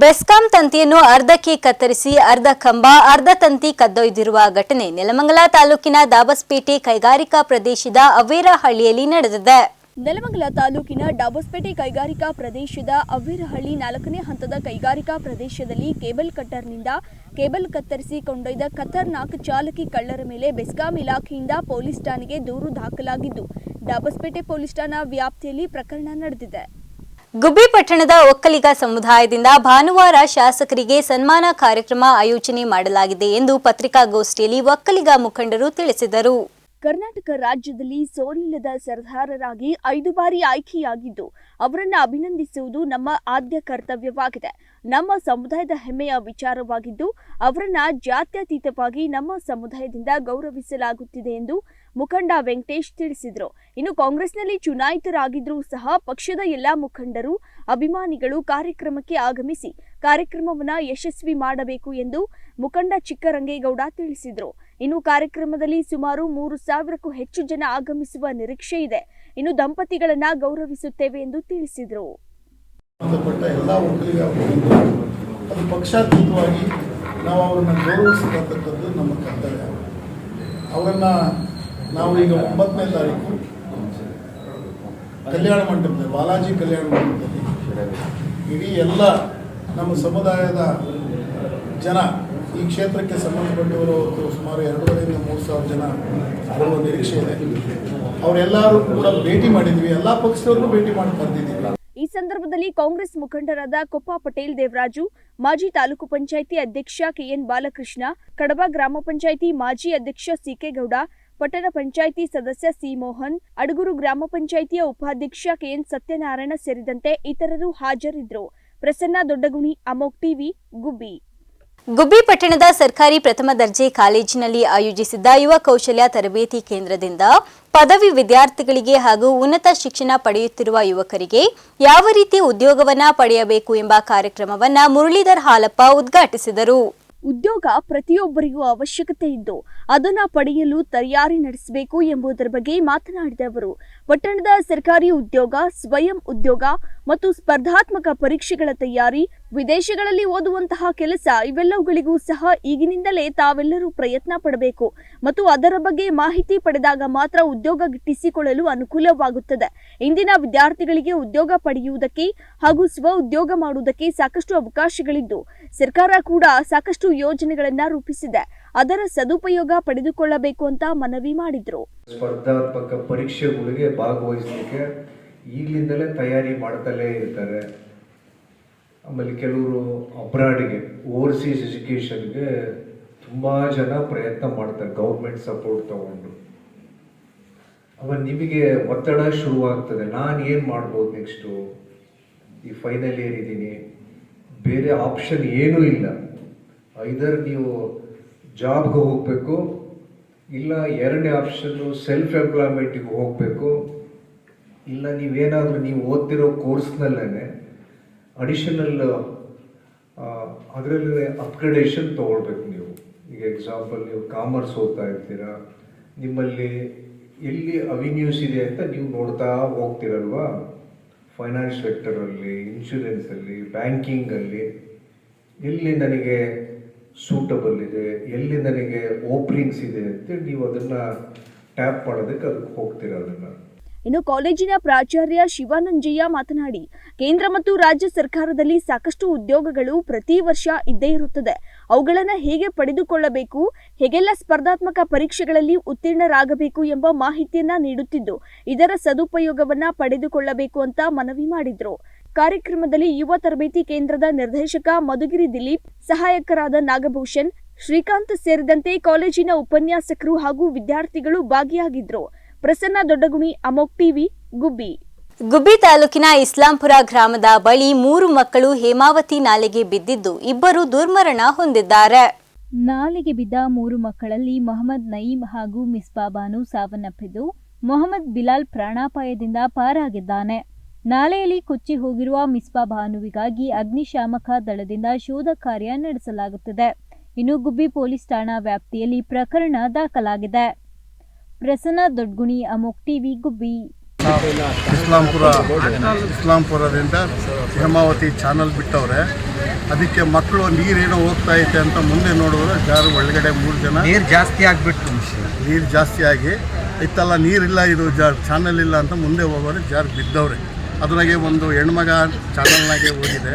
ಬೆಸ್ಕಾಂ ತಂತಿಯನ್ನು ಅರ್ಧಕ್ಕೆ ಕತ್ತರಿಸಿ ಅರ್ಧ ಕಂಬ, ಅರ್ಧ ತಂತಿ ಕದ್ದೊಯ್ದಿರುವ ಘಟನೆ ನೆಲಮಂಗಲ ತಾಲೂಕಿನ ದಾಬಸ್ಪೇಟೆ ಕೈಗಾರಿಕಾ ಪ್ರದೇಶದ ಅವ್ವೇರಹಳ್ಳಿಯಲ್ಲಿ ನಡೆದಿದೆ. ನೆಲಮಂಗಲ ತಾಲೂಕಿನ ಡಾಬಸ್ಪೇಟೆ ಕೈಗಾರಿಕಾ ಪ್ರದೇಶದ ಅವ್ವೇರಹಳ್ಳಿ 4ನೇ ಹಂತದ ಕೈಗಾರಿಕಾ ಪ್ರದೇಶದಲ್ಲಿ ಕೇಬಲ್ ಕಟ್ಟರ್ನಿಂದ ಕೇಬಲ್ ಕತ್ತರಿಸಿ ಕೊಂಡೊಯ್ದ ಖತರ್ನಾಕ್ ಚಾಲಕಿ ಕಳ್ಳರ ಮೇಲೆ ಬೆಸ್ಕಾಂ ಇಲಾಖೆಯಿಂದ ಪೊಲೀಸ್ ಠಾಣೆಗೆ ದೂರು ದಾಖಲಾಗಿದ್ದು, ಡಾಬಸ್ಪೇಟೆ ಪೊಲೀಸ್ ಠಾಣಾ ವ್ಯಾಪ್ತಿಯಲ್ಲಿ ಪ್ರಕರಣ ನಡೆದಿದೆ. ಗುಬ್ಬಿ ಪಟ್ಟಣದ ಒಕ್ಕಲಿಗ ಸಮುದಾಯದಿಂದ ಭಾನುವಾರ ಶಾಸಕರಿಗೆ ಸನ್ಮಾನ ಕಾರ್ಯಕ್ರಮ ಆಯೋಜನೆ ಮಾಡಲಾಗಿದೆ ಎಂದು ಪತ್ರಿಕಾಗೋಷ್ಠಿಯಲ್ಲಿ ಒಕ್ಕಲಿಗ ಮುಖಂಡರು ತಿಳಿಸಿದರು. ಕರ್ನಾಟಕ ರಾಜ್ಯದಲ್ಲಿ ಸೋಲಿಲ್ಲದ ಸರ್ದಾರರಾಗಿ 5 ಬಾರಿ ಆಯ್ಕೆಯಾಗಿದ್ದು ಅವರನ್ನು ಅಭಿನಂದಿಸುವುದು ನಮ್ಮ ಆದ್ಯ ಕರ್ತವ್ಯವಾಗಿದೆ. ನಮ್ಮ ಸಮುದಾಯದ ಹೆಮ್ಮೆಯ ವಿಚಾರವಾಗಿದ್ದು ಅವರನ್ನ ಜಾತ್ಯತೀತವಾಗಿ ನಮ್ಮ ಸಮುದಾಯದಿಂದ ಗೌರವಿಸಲಾಗುತ್ತಿದೆ ಎಂದು ಮುಖಂಡ ವೆಂಕಟೇಶ್ ತಿಳಿಸಿದರು. ಇನ್ನು ಕಾಂಗ್ರೆಸ್ನಲ್ಲಿ ಚುನಾಯಿತರಾಗಿದ್ರೂ ಸಹ ಪಕ್ಷದ ಎಲ್ಲಾ ಮುಖಂಡರು, ಅಭಿಮಾನಿಗಳು ಕಾರ್ಯಕ್ರಮಕ್ಕೆ ಆಗಮಿಸಿ ಕಾರ್ಯಕ್ರಮವನ್ನು ಯಶಸ್ವಿ ಮಾಡಬೇಕು ಎಂದು ಮುಖಂಡ ಚಿಕ್ಕರಂಗೇಗೌಡ ತಿಳಿಸಿದರು. ಇನ್ನು ಕಾರ್ಯಕ್ರಮದಲ್ಲಿ ಸುಮಾರು 3,000ಕ್ಕೂ ಹೆಚ್ಚು ಜನ ಆಗಮಿಸುವ ನಿರೀಕ್ಷೆ ಇದೆ. ಇನ್ನು ದಂಪತಿಗಳನ್ನ ಗೌರವಿಸುತ್ತೇವೆ ಎಂದು ತಿಳಿಸಿದರು. ಎಲ್ಲ ಒಕ್ಕಲಿಗ ಅದು ಪಕ್ಷಾತೀತವಾಗಿ ನಾವು ಅವರನ್ನ ಗೌರವಿಸತಕ್ಕಂಥದ್ದು ನಮ್ಮ ಕರ್ತವ್ಯ. ಅವರನ್ನ ನಾವು ಈಗ 9ನೇ ತಾರೀಕು ಕಲ್ಯಾಣ ಮಂಟಪದಲ್ಲಿ, ಬಾಲಾಜಿ ಕಲ್ಯಾಣ ಮಂಟಪದಲ್ಲಿ ಇಡೀ ಎಲ್ಲ ನಮ್ಮ ಸಮುದಾಯದ ಜನ, ಈ ಕ್ಷೇತ್ರಕ್ಕೆ ಸಂಬಂಧಪಟ್ಟವರು ಸುಮಾರು 2,500-3,000 ಜನ ಬರುವ ನಿರೀಕ್ಷೆ ಇದೆ. ಅವರೆಲ್ಲರೂ ಕೂಡ ಭೇಟಿ ಮಾಡಿದ್ವಿ, ಎಲ್ಲ ಪಕ್ಷದವ್ರನ್ನೂ ಭೇಟಿ ಮಾಡಿ ಕರೆದಿದ್ದೀವಿ. ಈ ಸಂದರ್ಭದಲ್ಲಿ ಕಾಂಗ್ರೆಸ್ ಮುಖಂಡರಾದ ಕೊಪ್ಪ ಪಟೇಲ್ ದೇವರಾಜು, ಮಾಜಿ ತಾಲೂಕು ಪಂಚಾಯಿತಿ ಅಧ್ಯಕ್ಷ ಕೆಎನ್ ಬಾಲಕೃಷ್ಣ, ಕಡಬ ಗ್ರಾಮ ಪಂಚಾಯಿತಿ ಮಾಜಿ ಅಧ್ಯಕ್ಷ ಸಿಕೆಗೌಡ, ಪಟ್ಟಣ ಪಂಚಾಯಿತಿ ಸದಸ್ಯ ಸಿ ಮೋಹನ್, ಅಡಗೂರು ಗ್ರಾಮ ಪಂಚಾಯಿತಿಯ ಉಪಾಧ್ಯಕ್ಷ ಕೆಎನ್ ಸತ್ಯನಾರಾಯಣ ಸೇರಿದಂತೆ ಇತರರು ಹಾಜರಿದ್ದರು. ಪ್ರಸನ್ನ ದೊಡ್ಡಗುಣಿ, ಅಮೋಕ್ ಟಿವಿ, ಗುಬ್ಬಿ. ಗುಬ್ಬಿ ಪಟ್ಟಣದ ಸರ್ಕಾರಿ ಪ್ರಥಮ ದರ್ಜೆ ಕಾಲೇಜಿನಲ್ಲಿ ಆಯೋಜಿಸಿದ್ದ ಯುವ ಕೌಶಲ್ಯ ತರಬೇತಿ ಕೇಂದ್ರದಿಂದ ಪದವಿ ವಿದ್ಯಾರ್ಥಿಗಳಿಗೆ ಹಾಗೂ ಉನ್ನತ ಶಿಕ್ಷಣ ಪಡೆಯುತ್ತಿರುವ ಯುವಕರಿಗೆ ಯಾವ ರೀತಿ ಉದ್ಯೋಗವನ್ನ ಪಡೆಯಬೇಕು ಎಂಬ ಕಾರ್ಯಕ್ರಮವನ್ನ ಮುರಳೀಧರ್ ಹಾಲಪ್ಪ ಉದ್ಘಾಟಿಸಿದರು. ಉದ್ಯೋಗ ಪ್ರತಿಯೊಬ್ಬರಿಗೂ ಅವಶ್ಯಕತೆ ಇದ್ದು ಅದನ್ನ ಪಡೆಯಲು ತಯಾರಿ ನಡೆಸಬೇಕು ಎಂಬುದರ ಬಗ್ಗೆ ಮಾತನಾಡಿದ ಅವರು, ಪಟ್ಟಣದ ಸರ್ಕಾರಿ ಉದ್ಯೋಗ, ಸ್ವಯಂ ಉದ್ಯೋಗ ಮತ್ತು ಸ್ಪರ್ಧಾತ್ಮಕ ಪರೀಕ್ಷೆಗಳ ತಯಾರಿ, ವಿದೇಶಗಳಲ್ಲಿ ಓದುವಂತಹ ಕೆಲಸ ಇವೆಲ್ಲವುಗಳಿಗೂ ಸಹ ಈಗಿನಿಂದಲೇ ತಾವೆಲ್ಲರೂ ಪ್ರಯತ್ನ ಪಡಬೇಕು ಮತ್ತು ಅದರ ಬಗ್ಗೆ ಮಾಹಿತಿ ಪಡೆದಾಗ ಮಾತ್ರ ಉದ್ಯೋಗ ಗಿಟ್ಟಿಸಿಕೊಳ್ಳಲು ಅನುಕೂಲವಾಗುತ್ತದೆ. ಇಂದಿನ ವಿದ್ಯಾರ್ಥಿಗಳಿಗೆ ಉದ್ಯೋಗ ಪಡೆಯುವುದಕ್ಕೆ ಹಾಗೂ ಸ್ವ ಉದ್ಯೋಗ ಮಾಡುವುದಕ್ಕೆ ಸಾಕಷ್ಟು ಅವಕಾಶಗಳಿದ್ದು ಸರ್ಕಾರ ಕೂಡ ಸಾಕಷ್ಟು ಯೋಜನೆಗಳನ್ನ ರೂಪಿಸಿದೆ. ಅದರ ಸದುಪಯೋಗ ಪಡೆದುಕೊಳ್ಳಬೇಕು ಅಂತ ಮನವಿ ಮಾಡಿದ್ರು. ಸ್ಪರ್ಧಾತ್ಮಕ ಪರೀಕ್ಷೆಗಳಿಗೆ ಭಾಗವಹಿಸಲಿಕ್ಕೆ ಈಗಲಿಂದಲೇ ತಯಾರಿ ಮಾಡ್ತಲೇ ಇರ್ತಾರೆ. ಆಮೇಲೆ ಕೆಲವರು ಅಬ್ರಾಡ್ಗೆ ಓವರ್ಸೀಸ್ ಎಜುಕೇಷನ್ಗೆ ತುಂಬ ಜನ ಪ್ರಯತ್ನ ಮಾಡ್ತಾರೆ ಗೌರ್ಮೆಂಟ್ ಸಪೋರ್ಟ್ ತಗೊಂಡು. ಆಮೇಲೆ ನಿಮಗೆ ಒತ್ತಡ ಶುರುವಾಗ್ತದೆ, ನಾನು ಏನು ಮಾಡ್ಬೋದು ನೆಕ್ಸ್ಟು, ಈ ಫೈನಲ್ ಇಯರ್ ಇದ್ದೀನಿ, ಬೇರೆ ಆಪ್ಷನ್ ಏನೂ ಇಲ್ಲ. ಐದರ್ ನೀವು ಜಾಬ್ಗೆ ಹೋಗಬೇಕು, ಇಲ್ಲ ಎರಡನೇ ಆಪ್ಷನ್ನು ಸೆಲ್ಫ್ ಎಂಪ್ಲಾಯ್ಮೆಂಟಿಗೆ ಹೋಗಬೇಕು, ಇಲ್ಲ ನೀವೇನಾದರೂ ನೀವು ಓದ್ತಿರೋ ಕೋರ್ಸ್ನಲ್ಲೇ ಅಡಿಷನಲ್ ಅದರಲ್ಲಿ ಅಪ್ಗ್ರೇಡೇಷನ್ ತೊಗೊಳ್ಬೇಕು ನೀವು. ಈಗ ಎಕ್ಸಾಂಪಲ್ ನೀವು ಕಾಮರ್ಸ್ ಓದ್ತಾ ಇರ್ತೀರಾ, ನಿಮ್ಮಲ್ಲಿ ಎಲ್ಲಿ ಅವಿನ್ಯೂಸ್ ಇದೆ ಅಂತ ನೀವು ನೋಡ್ತಾ ಹೋಗ್ತಿರಲ್ವಾ, ಫೈನಾನ್ಸ್ ಸೆಕ್ಟರಲ್ಲಿ, ಇನ್ಶೂರೆನ್ಸಲ್ಲಿ, ಬ್ಯಾಂಕಿಂಗಲ್ಲಿ ಎಲ್ಲಿ ನನಗೆ ಸೂಟಬಲ್ ಇದೆ, ಎಲ್ಲಿ ನನಗೆ ಓಪನಿಂಗ್ಸ್ ಇದೆ ಅಂತೇಳಿ ನೀವು ಅದನ್ನು ಟ್ಯಾಪ್ ಮಾಡೋದಕ್ಕೆ ಅದಕ್ಕೆ ಹೋಗ್ತೀರ. ಅದನ್ನು ಇನ್ನು ಕಾಲೇಜಿನ ಪ್ರಾಚಾರ್ಯ ಶಿವಾನಂಜಯ್ಯ ಮಾತನಾಡಿ, ಕೇಂದ್ರ ಮತ್ತು ರಾಜ್ಯ ಸರ್ಕಾರದಲ್ಲಿ ಸಾಕಷ್ಟು ಉದ್ಯೋಗಗಳು ಪ್ರತಿ ವರ್ಷ ಇದ್ದೇ ಇರುತ್ತದೆ. ಅವುಗಳನ್ನು ಹೇಗೆ ಪಡೆದುಕೊಳ್ಳಬೇಕು, ಹೇಗೆಲ್ಲ ಸ್ಪರ್ಧಾತ್ಮಕ ಪರೀಕ್ಷೆಗಳಲ್ಲಿ ಉತ್ತೀರ್ಣರಾಗಬೇಕು ಎಂಬ ಮಾಹಿತಿಯನ್ನ ನೀಡುತ್ತಿದ್ದು, ಇದರ ಸದುಪಯೋಗವನ್ನ ಪಡೆದುಕೊಳ್ಳಬೇಕು ಅಂತ ಮನವಿ ಮಾಡಿದ್ರು. ಕಾರ್ಯಕ್ರಮದಲ್ಲಿ ಯುವ ತರಬೇತಿ ಕೇಂದ್ರದ ನಿರ್ದೇಶಕ ಮಧುಗಿರಿ ದಿಲೀಪ್, ಸಹಾಯಕರಾದ ನಾಗಭೂಷಣ್, ಶ್ರೀಕಾಂತ್ ಸೇರಿದಂತೆ ಕಾಲೇಜಿನ ಉಪನ್ಯಾಸಕರು ಹಾಗೂ ವಿದ್ಯಾರ್ಥಿಗಳು ಭಾಗಿಯಾಗಿದ್ರು. ಪ್ರಸನ್ನ ದೊಡ್ಡಗುಣಿ, ಅಮೋಕ್ ಟಿವಿ, ಗುಬ್ಬಿ. ಗುಬ್ಬಿ ತಾಲೂಕಿನ ಇಸ್ಲಾಂಪುರ ಗ್ರಾಮದ ಬಳಿ 3 ಮಕ್ಕಳು ಹೇಮಾವತಿ ನಾಲೆಗೆ ಬಿದ್ದಿದ್ದು ಇಬ್ಬರು ದುರ್ಮರಣ ಹೊಂದಿದ್ದಾರೆ. ನಾಲೆಗೆ ಬಿದ್ದ 3 ಮಕ್ಕಳಲ್ಲಿ ಮೊಹಮ್ಮದ್ ನಯೀಂ ಹಾಗೂ ಮಿಸ್ಬಾ ಬಾನು ಸಾವನ್ನಪ್ಪಿದ್ದು, ಮೊಹಮ್ಮದ್ ಬಿಲಾಲ್ ಪ್ರಾಣಾಪಾಯದಿಂದ ಪಾರಾಗಿದ್ದಾನೆ. ನಾಲೆಯಲ್ಲಿ ಕೊಚ್ಚಿ ಹೋಗಿರುವ ಮಿಸ್ಬಾ ಬಾನುವಿಗಾಗಿ ಅಗ್ನಿಶಾಮಕ ದಳದಿಂದ ಶೋಧ ಕಾರ್ಯ ನಡೆಸಲಾಗುತ್ತಿದೆ. ಇನ್ನು ಗುಬ್ಬಿ ಪೊಲೀಸ್ ಠಾಣಾ ವ್ಯಾಪ್ತಿಯಲ್ಲಿ ಪ್ರಕರಣ ದಾಖಲಾಗಿದೆ. ಪ್ರಸನ್ನ ದೊಡ್ಗುಣಿ, ಅಮೋಕ್ ಟಿವಿ, ಗುಬ್ಬಿ. ಇಸ್ಲಾಂಪುರದಿಂದ ಹೇಮಾವತಿ ಚಾನಲ್ ಬಿಟ್ಟವ್ರೆ. ಅದಕ್ಕೆ ಮಕ್ಕಳು ನೀರೇನೋ ಹೋಗ್ತಾ ಐತೆ ಅಂತ ಮುಂದೆ ನೋಡಿದ್ರೆ ಜಾರು ಒಳಗಡೆ 3 ಜನ ನೀರು ಜಾಸ್ತಿ ಆಗಿ ಇತ್ತಲ್ಲ ನೀರಿಲ್ಲ, ಇದು ಚಾನಲ್ ಇಲ್ಲ ಅಂತ ಮುಂದೆ ಹೋಗೋರು ಜಾರು ಬಿದ್ದವ್ರೆ. ಅದ್ರಾಗೆ ಒಂದು ಹೆಣ್ಮಗ ಚಾನಲ್ನಾಗೆ ಹೋಗಿದೆ,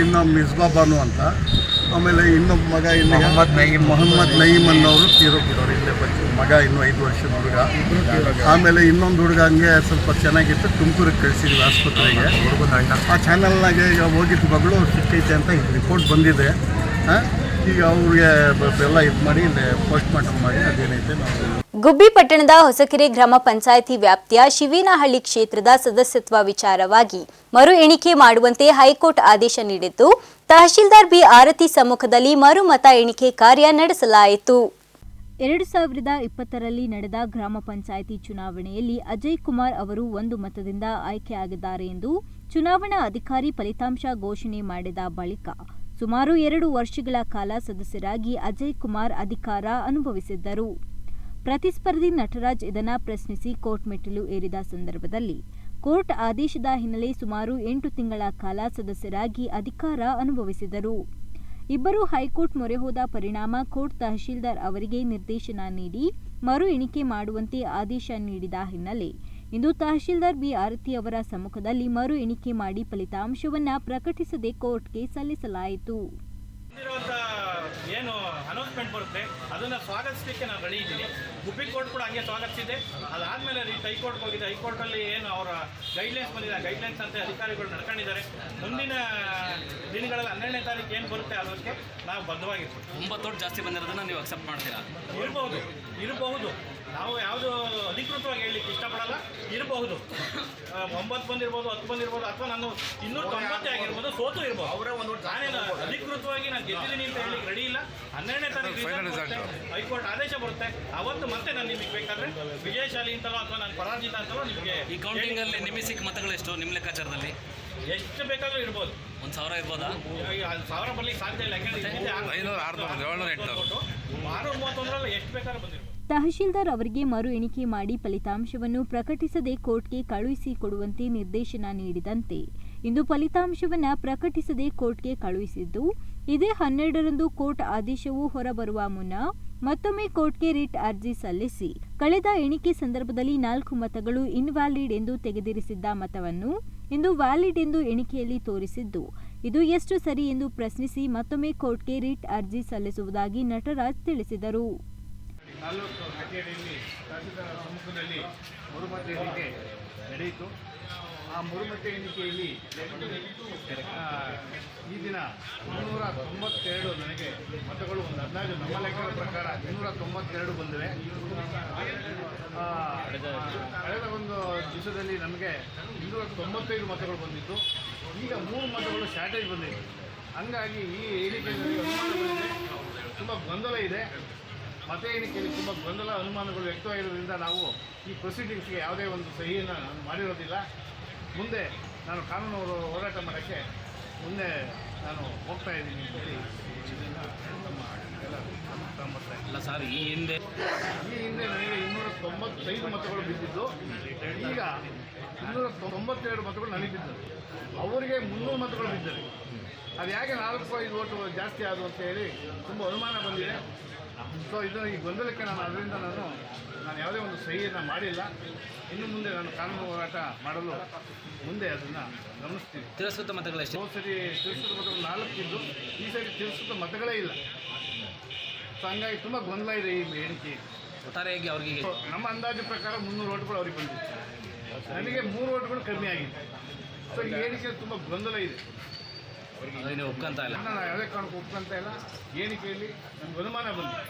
ಇನ್ನು ಮಿಸ್ಬಾ ಬಾನು ಅಂತ, ಆಮೇಲೆ ಇನ್ನೊಬ್ಬ ಮಗ ಮೊಹಮ್ಮದ್ ನಯೀಮ್ ಅನ್ನೋರು ತೀರೋಗಿರೋರು. ಇಲ್ಲೇ ಮಗ ಇನ್ನೂ 5 ವರ್ಷದ ಹುಡುಗ. ಆಮೇಲೆ ಇನ್ನೊಂದು ಹುಡುಗ ಹಂಗೆ ಸ್ವಲ್ಪ ಚೆನ್ನಾಗಿತ್ತು, ತುಮಕೂರಿಗೆ ಕಳಿಸಿದ್ವಿ ಆಸ್ಪತ್ರೆಗೆ. ಆ ಚಾನಲ್ನಾಗೆ ಈಗ ಹೋಗಿದ್ದು ಮಗಳು ಸಿಕ್ಕೈತೆ ಅಂತ ರಿಪೋರ್ಟ್ ಬಂದಿದೆ. ಈಗ ಅವ್ರಿಗೆ ಎಲ್ಲ ಇದು ಮಾಡಿ ಪೋಸ್ಟ್ ಮಾರ್ಟಮ್ ಮಾಡಿ ಅದೇನೈತೆ ನಾವು. ಗುಬ್ಬಿ ಪಟ್ಟಣದ ಹೊಸಕೆರೆ ಗ್ರಾಮ ಪಂಚಾಯಿತಿ ವ್ಯಾಪ್ತಿಯ ಶಿವೇನಹಳ್ಳಿ ಕ್ಷೇತ್ರದ ಸದಸ್ಯತ್ವ ವಿಚಾರವಾಗಿ ಮರು ಎಣಿಕೆ ಮಾಡುವಂತೆ ಹೈಕೋರ್ಟ್ ಆದೇಶ ನೀಡಿದ್ದು, ತಹಶೀಲ್ದಾರ್ ಬಿ ಆರತಿ ಸಮ್ಮುಖದಲ್ಲಿ ಮರುಮತ ಎಣಿಕೆ ಕಾರ್ಯ ನಡೆಸಲಾಯಿತು. 2020ರಲ್ಲಿ ನಡೆದ ಗ್ರಾಮ ಪಂಚಾಯಿತಿ ಚುನಾವಣೆಯಲ್ಲಿ ಅಜಯ್ ಕುಮಾರ್ ಅವರು 1 ಮತದಿಂದ ಆಯ್ಕೆಯಾಗಿದ್ದಾರೆ ಎಂದು ಚುನಾವಣಾ ಅಧಿಕಾರಿ ಫಲಿತಾಂಶ ಘೋಷಣೆ ಮಾಡಿದ ಬಳಿಕ ಸುಮಾರು 2 ವರ್ಷಗಳ ಕಾಲ ಸದಸ್ಯರಾಗಿ ಅಜಯ್ ಕುಮಾರ್ ಅಧಿಕಾರ ಅನುಭವಿಸಿದ್ದರು. ಪ್ರತಿಸ್ಪರ್ಧಿ ನಟರಾಜ್ ಇದನ್ನು ಪ್ರಶ್ನಿಸಿ ಕೋರ್ಟ್ ಮೆಟ್ಟಿಲು ಏರಿದ ಸಂದರ್ಭದಲ್ಲಿ ಕೋರ್ಟ್ ಆದೇಶದ ಹಿನ್ನೆಲೆ ಸುಮಾರು 8 ತಿಂಗಳ ಕಾಲ ಸದಸ್ಯರಾಗಿ ಅಧಿಕಾರ ಅನುಭವಿಸಿದರು. ಇಬ್ಬರು ಹೈಕೋರ್ಟ್ ಮೊರೆ ಹೋದ ಪರಿಣಾಮ ಕೋರ್ಟ್ ತಹಶೀಲ್ದಾರ್ ಅವರಿಗೆ ನಿರ್ದೇಶನ ನೀಡಿ ಮರು ಎಣಿಕೆ ಮಾಡುವಂತೆ ಆದೇಶ ನೀಡಿದ ಹಿನ್ನೆಲೆ ಇಂದು ತಹಶೀಲ್ದಾರ್ ಬಿ ಆರತಿ ಅವರ ಸಮ್ಮುಖದಲ್ಲಿ ಮರು ಎಣಿಕೆ ಮಾಡಿ ಫಲಿತಾಂಶವನ್ನು ಪ್ರಕಟಿಸದೆ ಕೋರ್ಟ್ಗೆ ಸಲ್ಲಿಸಲಾಯಿತು. ಏನು ಅನೌನ್ಸ್ಮೆಂಟ್ ಬರುತ್ತೆ ಅದನ್ನು ಸ್ವಾಗತಿಸಲಿಕ್ಕೆ ನಾನು ರೆಡಿ ಇದ್ದೀನಿ. ಗುಬ್ಬಿ ಕೋರ್ಟ್ ಕೂಡ ಹಂಗೆ ಸ್ವಾಗತಿಸಿದೆ. ಅದಾದಮೇಲೆ ಹೈಕೋರ್ಟ್ಗೆ ಹೋಗಿದೆ. ಹೈಕೋರ್ಟಲ್ಲಿ ಏನು ಅವರ ಗೈಡ್ಲೈನ್ಸ್ ಬಂದಿದೆ, ಗೈಡ್ಲೈನ್ಸ್ ಅಂತ ಅಧಿಕಾರಿಗಳು ನಡ್ಕೊಂಡಿದ್ದಾರೆ. ಮುಂದಿನ ದಿನಗಳಲ್ಲಿ 12ನೇ ತಾರೀಕು ಏನು ಬರುತ್ತೆ ಅದಕ್ಕೆ ನಾವು ಬದ್ಧವಾಗಿರ್ತೀವಿ. 9 ಓಟ್ ಜಾಸ್ತಿ ಬಂದಿರೋದನ್ನ ನೀವು ಅಕ್ಸೆಪ್ಟ್ ಮಾಡ್ತೀರಾ? ಇರಬಹುದು. ನಾವು ಯಾವುದು ಅಧಿಕೃತವಾಗಿ ಹೇಳಲಿಕ್ಕೆ ಇಷ್ಟಪಡಲ್ಲ. ಇರಬಹುದು 9 ಬಂದಿರ್ಬೋದು, 10 ಬಂದಿರ್ಬೋದು, ಅಥವಾ ನಾನು 290 ಆಗಿರ್ಬೋದು, ಸೋತು ಇರ್ಬೋದು. ಅವರ ಒಂದು ನಾನೇನು ಅಧಿಕೃತವಾಗಿ ನಾನು ಗೆದ್ದಿದ್ದೀನಿ ಅಂತ ಹೇಳಲಿಕ್ಕೆ ರೆಡಿ ಇಲ್ಲ. 12ನೇ ತಾರೀಕು ಹೈಕೋರ್ಟ್ ಆದೇಶ ಬರುತ್ತೆ. ಅವತ್ತು ಮತ್ತೆ ನಾನು ನಿಮಗೆ ಬೇಕಾದ್ರೆ ವಿಜಯಶಾಲಿ ಅಂತಲೋ ಅಥವಾ ನಾನು ಪರಾಜಿತ ಅಂತಲೋ ನಿಮಗೆ. ಈ ಕೌಂಟಿಂಗ್ ಅಲ್ಲಿ ನಿಮಗೆ ಸಿಕ್ಕ ಮತಗಳು ಎಷ್ಟು ನಿಮ್ಮ ಲೆಕ್ಕಾಚಾರದಲ್ಲಿ? ಎಷ್ಟು ಬೇಕಾದ್ರೂ ಇರ್ಬೋದು. 1000 ಇರ್ಬೋದಾ? 1000 ಬರ್ಲಿಕ್ಕೆ ಸಾಧ್ಯ ಇಲ್ಲ. ಯಾಕೆಂದ್ರೆ 631ರಲ್ಲಿ ಎಷ್ಟು ಬೇಕಾದ್ರೂ ಬಂದಿರ್ಬೋದು. ತಹಶೀಲ್ದಾರ್ ಅವರಿಗೆ ಮರು ಎಣಿಕೆ ಮಾಡಿ ಫಲಿತಾಂಶವನ್ನು ಪ್ರಕಟಿಸದೆ ಕೋರ್ಟ್ಗೆ ಕಳುಹಿಸಿಕೊಡುವಂತೆ ನಿರ್ದೇಶನ ನೀಡಿದಂತೆ ಇಂದು ಫಲಿತಾಂಶವನ್ನು ಪ್ರಕಟಿಸದೆ ಕೋರ್ಟ್ಗೆ ಕಳುಹಿಸಿದ್ದು, ಇದೇ 12ರಂದು ಕೋರ್ಟ್ ಆದೇಶವು ಹೊರಬರುವ ಮುನ್ನ ಮತ್ತೊಮ್ಮೆ ಕೋರ್ಟ್ಗೆ ರಿಟ್ ಅರ್ಜಿ ಸಲ್ಲಿಸಿ ಕಳೆದ ಎಣಿಕೆ ಸಂದರ್ಭದಲ್ಲಿ 4 ಮತಗಳು ಇನ್ವ್ಯಾಲಿಡ್ ಎಂದು ತೆಗೆದಿರಿಸಿದ್ದ ಮತವನ್ನು ಇಂದು ವ್ಯಾಲಿಡ್ ಎಂದು ಎಣಿಕೆಯಲ್ಲಿ ತೋರಿಸಿದ್ದು, ಇದು ಎಷ್ಟು ಸರಿ ಎಂದು ಪ್ರಶ್ನಿಸಿ ಮತ್ತೊಮ್ಮೆ ಕೋರ್ಟ್ಗೆ ರಿಟ್ ಅರ್ಜಿ ಸಲ್ಲಿಸುವುದಾಗಿ ನಟರಾಜ್ ತಿಳಿಸಿದರು. ತಾಲೂಕು ಕಚೇರಿಯಲ್ಲಿ ತಹಸೀಲ್ದಾರ್ ಸಮ್ಮುಖದಲ್ಲಿ ಮರುಮತ ಎಣಿಕೆ ನಡೆಯಿತು. ಆ ಮರುಮತ ಎಣಿಕೆಯಲ್ಲಿ ಈ ದಿನ 292 ನನಗೆ ಮತಗಳು, ಒಂದು ಅಂದಾಜು ನಮ್ಮ ಲೆಕ್ಕದ ಪ್ರಕಾರ 292 ಬಂದಿವೆ. ಕಳೆದ ಒಂದು ದಿವಸದಲ್ಲಿ ನಮಗೆ 295 ಮತಗಳು ಬಂದಿದ್ದು, ಈಗ 3 ಮತಗಳು ಶಾರ್ಟೇಜ್ ಬಂದಿದೆ. ಹಂಗಾಗಿ ಈ ಎಣಿಕೆಯಲ್ಲಿ ಅನುಮಾನ ಬಂದಿದೆ, ತುಂಬ ಗೊಂದಲ ಇದೆ. ಮತ ಎಣಿಕೆಯಲ್ಲಿ ತುಂಬ ಗೊಂದಲ, ಅನುಮಾನಗಳು ವ್ಯಕ್ತವಾಗಿರೋದ್ರಿಂದ ನಾವು ಈ ಪ್ರೊಸೀಡಿಂಗ್ಸ್ಗೆ ಯಾವುದೇ ಒಂದು ಸಹಿಯನ್ನು ನಾನು ಮಾಡಿರೋದಿಲ್ಲ. ಮುಂದೆ ನಾನು ಕಾನೂನು ಹೋರಾಟ ಮಾಡೋಕ್ಕೆ ಮುಂದೆ ನಾನು ಹೋಗ್ತಾ ಇದ್ದೀನಿ ಅಂತೇಳಿ ಅಲ್ಲ ಸರ್, ಈ ಹಿಂದೆ ನನಗೆ 295 ಮತಗಳು ಬಿದ್ದಿದ್ದು, ಈಗ 292 ಮತಗಳು ನನಗೆ ಬಿದ್ದವು. ಅವರಿಗೆ 300 ಮತಗಳು ಬಿದ್ದರೆ ಅದು ಯಾಕೆ 4-5 ಓಟು ಜಾಸ್ತಿ ಆದವು ಅಂತ ಹೇಳಿ ತುಂಬ ಅನುಮಾನ ಬಂದಿದೆ. ಸೊ ಈ ಗೊಂದಲಕ್ಕೆ ಅದರಿಂದ ನಾನು ಯಾವುದೇ ಒಂದು ಸಹಿಯನ್ನು ಮಾಡಿಲ್ಲ. ಇನ್ನು ಮುಂದೆ ನಾನು ಕಾನೂನು ಹೋರಾಟ ಮಾಡಲು ಮುಂದೆ ಅದನ್ನು ಗಮನಿಸ್ತೀನಿ. ತಿರಸ್ಕೃತ ಮತಗಳೆಷ್ಟು? ಹೋದ ಸರಿ ತಿರಸ್ಕೃತ ಮತಗಳು 4 ಇದ್ದು, ಈ ಸರಿ ತಿರಸ್ಕೃತ ಮತಗಳೇ ಇಲ್ಲ. ಸೊ ಹಂಗಾಗಿ ತುಂಬ ಗೊಂದಲ ಇದೆ ಈ ಎಣಿಕೆ. ಒಟ್ಟಾರೆಯಾಗಿ ಅವರಿಗೆ ನಮ್ಮ ಅಂದಾಜು ಪ್ರಕಾರ 300 ಓಟ್ಗಳು ಅವ್ರಿಗೆ ಬಂದಿದೆ, ನನಗೆ 3 ಓಟ್ಗಳು ಕಮ್ಮಿ ಆಗಿದೆ. ಸೊ ಈ ಎಣಿಕೆಯಲ್ಲಿ ತುಂಬ ಗೊಂದಲ ಇದೆ. ನೀವು ಒಪ್ಕೊಂತ ಇಲ್ಲ? ನಾನು ಯಾವುದೇ ಕಾರಣಕ್ಕೂ ಒಪ್ಕೊಂತ ಇಲ್ಲ. ಎಣಿಕೆಯಲ್ಲಿ ನನಗೆ ಅನುಮಾನ ಬಂದಿದೆ.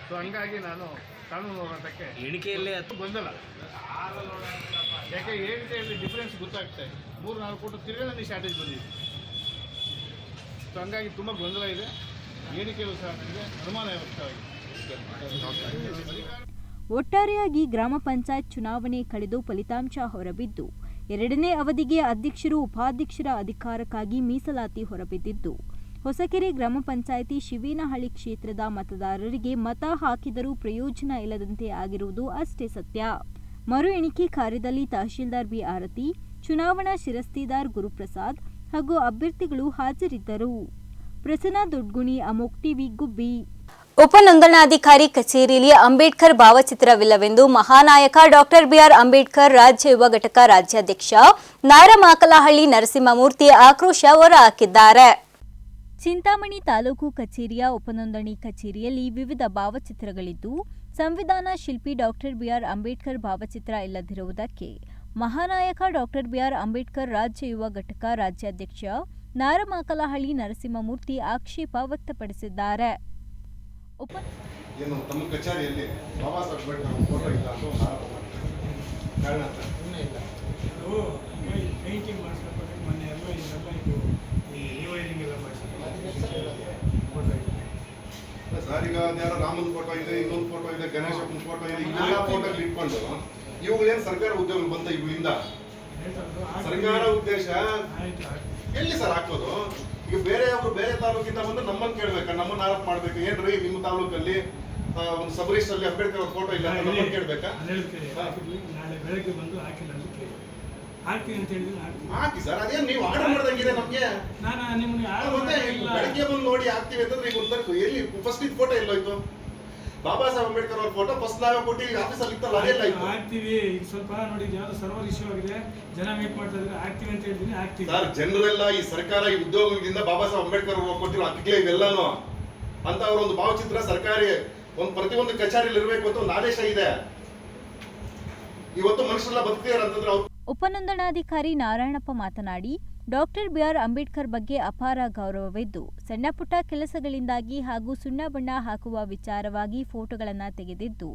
ಸೊ ಹಂಗಾಗಿ ನಾನು ಕಾನೂನು ಹೋರಾಟಕ್ಕೆ ಎಣಿಕೆಯಲ್ಲಿ ಗೊಂದಲ, ಯಾಕೆ ಎಣಿಕೆಯಲ್ಲಿ ಡಿಫ್ರೆನ್ಸ್ ಗೊತ್ತಾಗ್ತಾ ಇದೆ. 3-4 ಕೋಟಿ ತಿರುಗಿ ನನಗೆ ಶಾರ್ಟೇಜ್ ಬಂದಿದೆ. ಸೊ ಹಂಗಾಗಿ ತುಂಬ ಗೊಂದಲ ಇದೆ. ಎಣಿಕೆಯಲ್ಲೂ ಸಹ ನನಗೆ ಅನುಮಾನ ವ್ಯಕ್ತವಾಗಿದೆ. ಒಟ್ಟಾರೆಯಾಗಿ ಗ್ರಾಮ ಪಂಚಾಯತ್ ಚುನಾವಣೆ ಕಳೆದು ಫಲಿತಾಂಶ ಹೊರಬಿದ್ದು, 2ನೇ ಅವಧಿಗೆ ಅಧ್ಯಕ್ಷರು ಉಪಾಧ್ಯಕ್ಷರ ಅಧಿಕಾರಕ್ಕಾಗಿ ಮೀಸಲಾತಿ ಹೊರಬಿದ್ದಿದ್ದು, ಹೊಸಕೆರೆ ಗ್ರಾಮ ಪಂಚಾಯಿತಿ ಶಿವೇನಹಳ್ಳಿ ಕ್ಷೇತ್ರದ ಮತದಾರರಿಗೆ ಮತ ಹಾಕಿದರೂ ಪ್ರಯೋಜನ ಇಲ್ಲದಂತೆ ಆಗಿರುವುದು ಅಷ್ಟೇ ಸತ್ಯ. ಮರು ಎಣಿಕೆ ಕಾರ್ಯದಲ್ಲಿ ತಹಶೀಲ್ದಾರ್ ಬಿ ಆರತಿ, ಚುನಾವಣಾ ಶಿರಸ್ತಿದಾರ್ ಗುರುಪ್ರಸಾದ್ ಹಾಗೂ ಅಭ್ಯರ್ಥಿಗಳು ಹಾಜರಿದ್ದರು. ಪ್ರಸನ್ನ ದೊಡ್ಗುಣಿ, ಅಮೋಕ್ ಟಿವಿ, ಗುಬ್ಬಿ. ಉಪನೋಂದಣಾಧಿಕಾರಿ ಕಚೇರಿಯಲ್ಲಿ ಅಂಬೇಡ್ಕರ್ ಭಾವಚಿತ್ರವಿಲ್ಲವೆಂದು ಮಹಾನಾಯಕ ಡಾಕ್ಟರ್ ಬಿಆರ್ ಅಂಬೇಡ್ಕರ್ ರಾಜ್ಯ ಯುವ ಘಟಕ ರಾಜ್ಯಾಧ್ಯಕ್ಷ ನಾರಮಾಕಲಹಳ್ಳಿ ನರಸಿಂಹಮೂರ್ತಿ ಆಕ್ರೋಶ ಹೊರಹಾಕಿದ್ದಾರೆ. ಚಿಂತಾಮಣಿ ತಾಲೂಕು ಕಚೇರಿಯ ಉಪನೋಂದಣಿ ಕಚೇರಿಯಲ್ಲಿ ವಿವಿಧ ಭಾವಚಿತ್ರಗಳಿದ್ದು, ಸಂವಿಧಾನ ಶಿಲ್ಪಿ ಡಾಕ್ಟರ್ ಬಿಆರ್ ಅಂಬೇಡ್ಕರ್ ಭಾವಚಿತ್ರ ಇಲ್ಲದಿರುವುದಕ್ಕೆ ಮಹಾನಾಯಕ ಡಾಕ್ಟರ್ ಬಿಆರ್ ಅಂಬೇಡ್ಕರ್ ರಾಜ್ಯ ಯುವ ಘಟಕ ರಾಜ್ಯಾಧ್ಯಕ್ಷ ನಾರಮಾಕಲಹಳ್ಳಿ ನರಸಿಂಹಮೂರ್ತಿ ಆಕ್ಷೇಪ ವ್ಯಕ್ತಪಡಿಸಿದ್ದಾರೆ. ಏನು ತಮ್ಮ ಕಚೇರಿಯಲ್ಲಿ ಬಾಬಾ ಸಾಹೇಬ್ ಅಂಬೇಡ್ಕರ್ ಫೋಟೋ ಇಲ್ಲ ಅಂತ ಕಾರಣ ಪೇಂಟಿಂಗ್ ಮಾಡಿಸ್ಬೇಕು. ಮೊನ್ನೆ ಎಲ್ಲ ಇದೆಲ್ಲ ಇದು ಈ ವೈರಿಂಗ್ ಎಲ್ಲ ಸರ್, ಈಗ ಅದ್ಯಾರೋ ರಾಮನ್ ಫೋಟೋ ಇದೆ, ಇನ್ನೊಂದು ಫೋಟೋ ಇದೆ, ಗಣೇಶಪ್ಪನ ಫೋಟೋ ಇದೆ, ಇವೆಲ್ಲ ಫೋಟೋ ಇಟ್ಕೊಂಡು ಇವುಗಳೇನು ಸರ್ಕಾರ ಉದ್ಯೋಗ ಬಂತ? ಇವುಗಳಿಂದ ಸರ್ಕಾರ ಉದ್ದೇಶ ಎಲ್ಲಿ ಸರ್ ಹಾಕೋದು? ಈಗ ಬೇರೆಯವರು ಬೇರೆ ತಾಲೂಕಿಂದ ಬಂದು ನಮ್ಮನ್ನು ಕೇಳ್ಬೇಕಾ? ನಮ್ಮನ್ನ ಆರೋಪ ಮಾಡ್ಬೇಕು, ಏನ್ರಿ ನಿಮ್ಮ ತಾಲೂಕಲ್ಲಿ ಒಂದು ಸಬ್ ರಿಜಿಸ್ಟರ್ ಅಲ್ಲಿ ಅಂಬೇಡ್ಕರ್ ಅವ್ರ ಫೋಟೋ ಇಲ್ಲ, ನಮ್ಮನ್ನು ಕೇಳ್ಬೇಕಾ? ನಾಳೆ ಬೆಳಗ್ಗೆ ಬಂದು ಹಾಕಿಲ್ಲ ಅಂತ ಕೇಳಿ ಹಾಕ್ತೀನಿ ಅಂತ ಹೇಳಿದ್ರೆ ಹಾಕಿ ಸರ್. ಅದೇನು ನೀವು ಆರ್ಡರ್ ಮಾಡ್ದಂಗಿದೆ ನಮ್ಗೆ? ನಾನು ನಿಮ್ಗೆ ಬೆಳಗ್ಗೆ ಬಂದು ನೋಡಿ ಹಾಕ್ತೀವಿ ಅಂತಂದ್ರೆ ಈಗ ಒಂಥರ ಎಲ್ಲಿ ಫಸ್ಟ್ ಇದು ಫೋಟೋ ಎಲ್ಲೋಯ್ತು? ಬಾಬಾ ಸಾಹೇಬ್ ಅಂಬೇಡ್ಕರ್ ಅವ್ರ ಫೋಟೋ ಫಸ್ಟ್ ನಾವೇ ಕೊಟ್ಟು ಆಫೀಸಲ್ಲಿ ಇತ್ತಲ್ಲ, ಅದೆಲ್ಲ ಹಾಕ್ತೀವಿ. ಈಗ ಸ್ವಲ್ಪ ನೋಡಿ, ಯಾವ್ದು ಸರ್ವರ್ ಇಶ್ಯೂ ಆಗಿದೆ, ಜನ ವೇಟ್ ಮಾಡ್ತಾ ಇದ್ರೆ ಹಾಕ್ತೀವಿ ಅಂತ ಹೇಳ್ತೀನಿ, ಹಾಕ್ತೀವಿ ಸರ್. ಜನರೆಲ್ಲ ಈ ಸರ್ಕಾರ ಈ ಉದ್ಯೋಗದಿಂದ ಬಾಬಾ ಸಾಹೇಬ್ ಅಂಬೇಡ್ಕರ್ ಕೊಟ್ಟಿರೋ ಹಕ್ಕಿಗೆ ಇವೆಲ್ಲಾನು ಅಂತ ಅವ್ರ ಒಂದು ಭಾವಚಿತ್ರ ಸರ್ಕಾರಿ ಪ್ರತಿಯೊಂದು ಕಚೇರಿಯಲ್ಲಿ ಇರಬೇಕು ಅಂತ ಒಂದು ಆದೇಶ ಇದೆ. ಇವತ್ತು ಮನುಷ್ಯರೆಲ್ಲ ಬದುಕ್ತಿದಾರೆ ಅಂತಂದ್ರೆ ಉಪನೋಂದಣಾಧಿಕಾರಿ ನಾರಾಯಣಪ್ಪ ಮಾತನಾಡಿ, ಡಾಕ್ಟರ್ ಬಿಆರ್ ಅಂಬೇಡ್ಕರ್ ಬಗ್ಗೆ ಅಪಾರ ಗೌರವವಿದ್ದು, ಸಣ್ಣಪುಟ್ಟ ಕೆಲಸಗಳಿಂದಾಗಿ ಹಾಗೂ ಸುಣ್ಣ ಬಣ್ಣ ಹಾಕುವ ವಿಚಾರವಾಗಿ ಫೋಟೋಗಳನ್ನು ತೆಗೆದಿದ್ದು,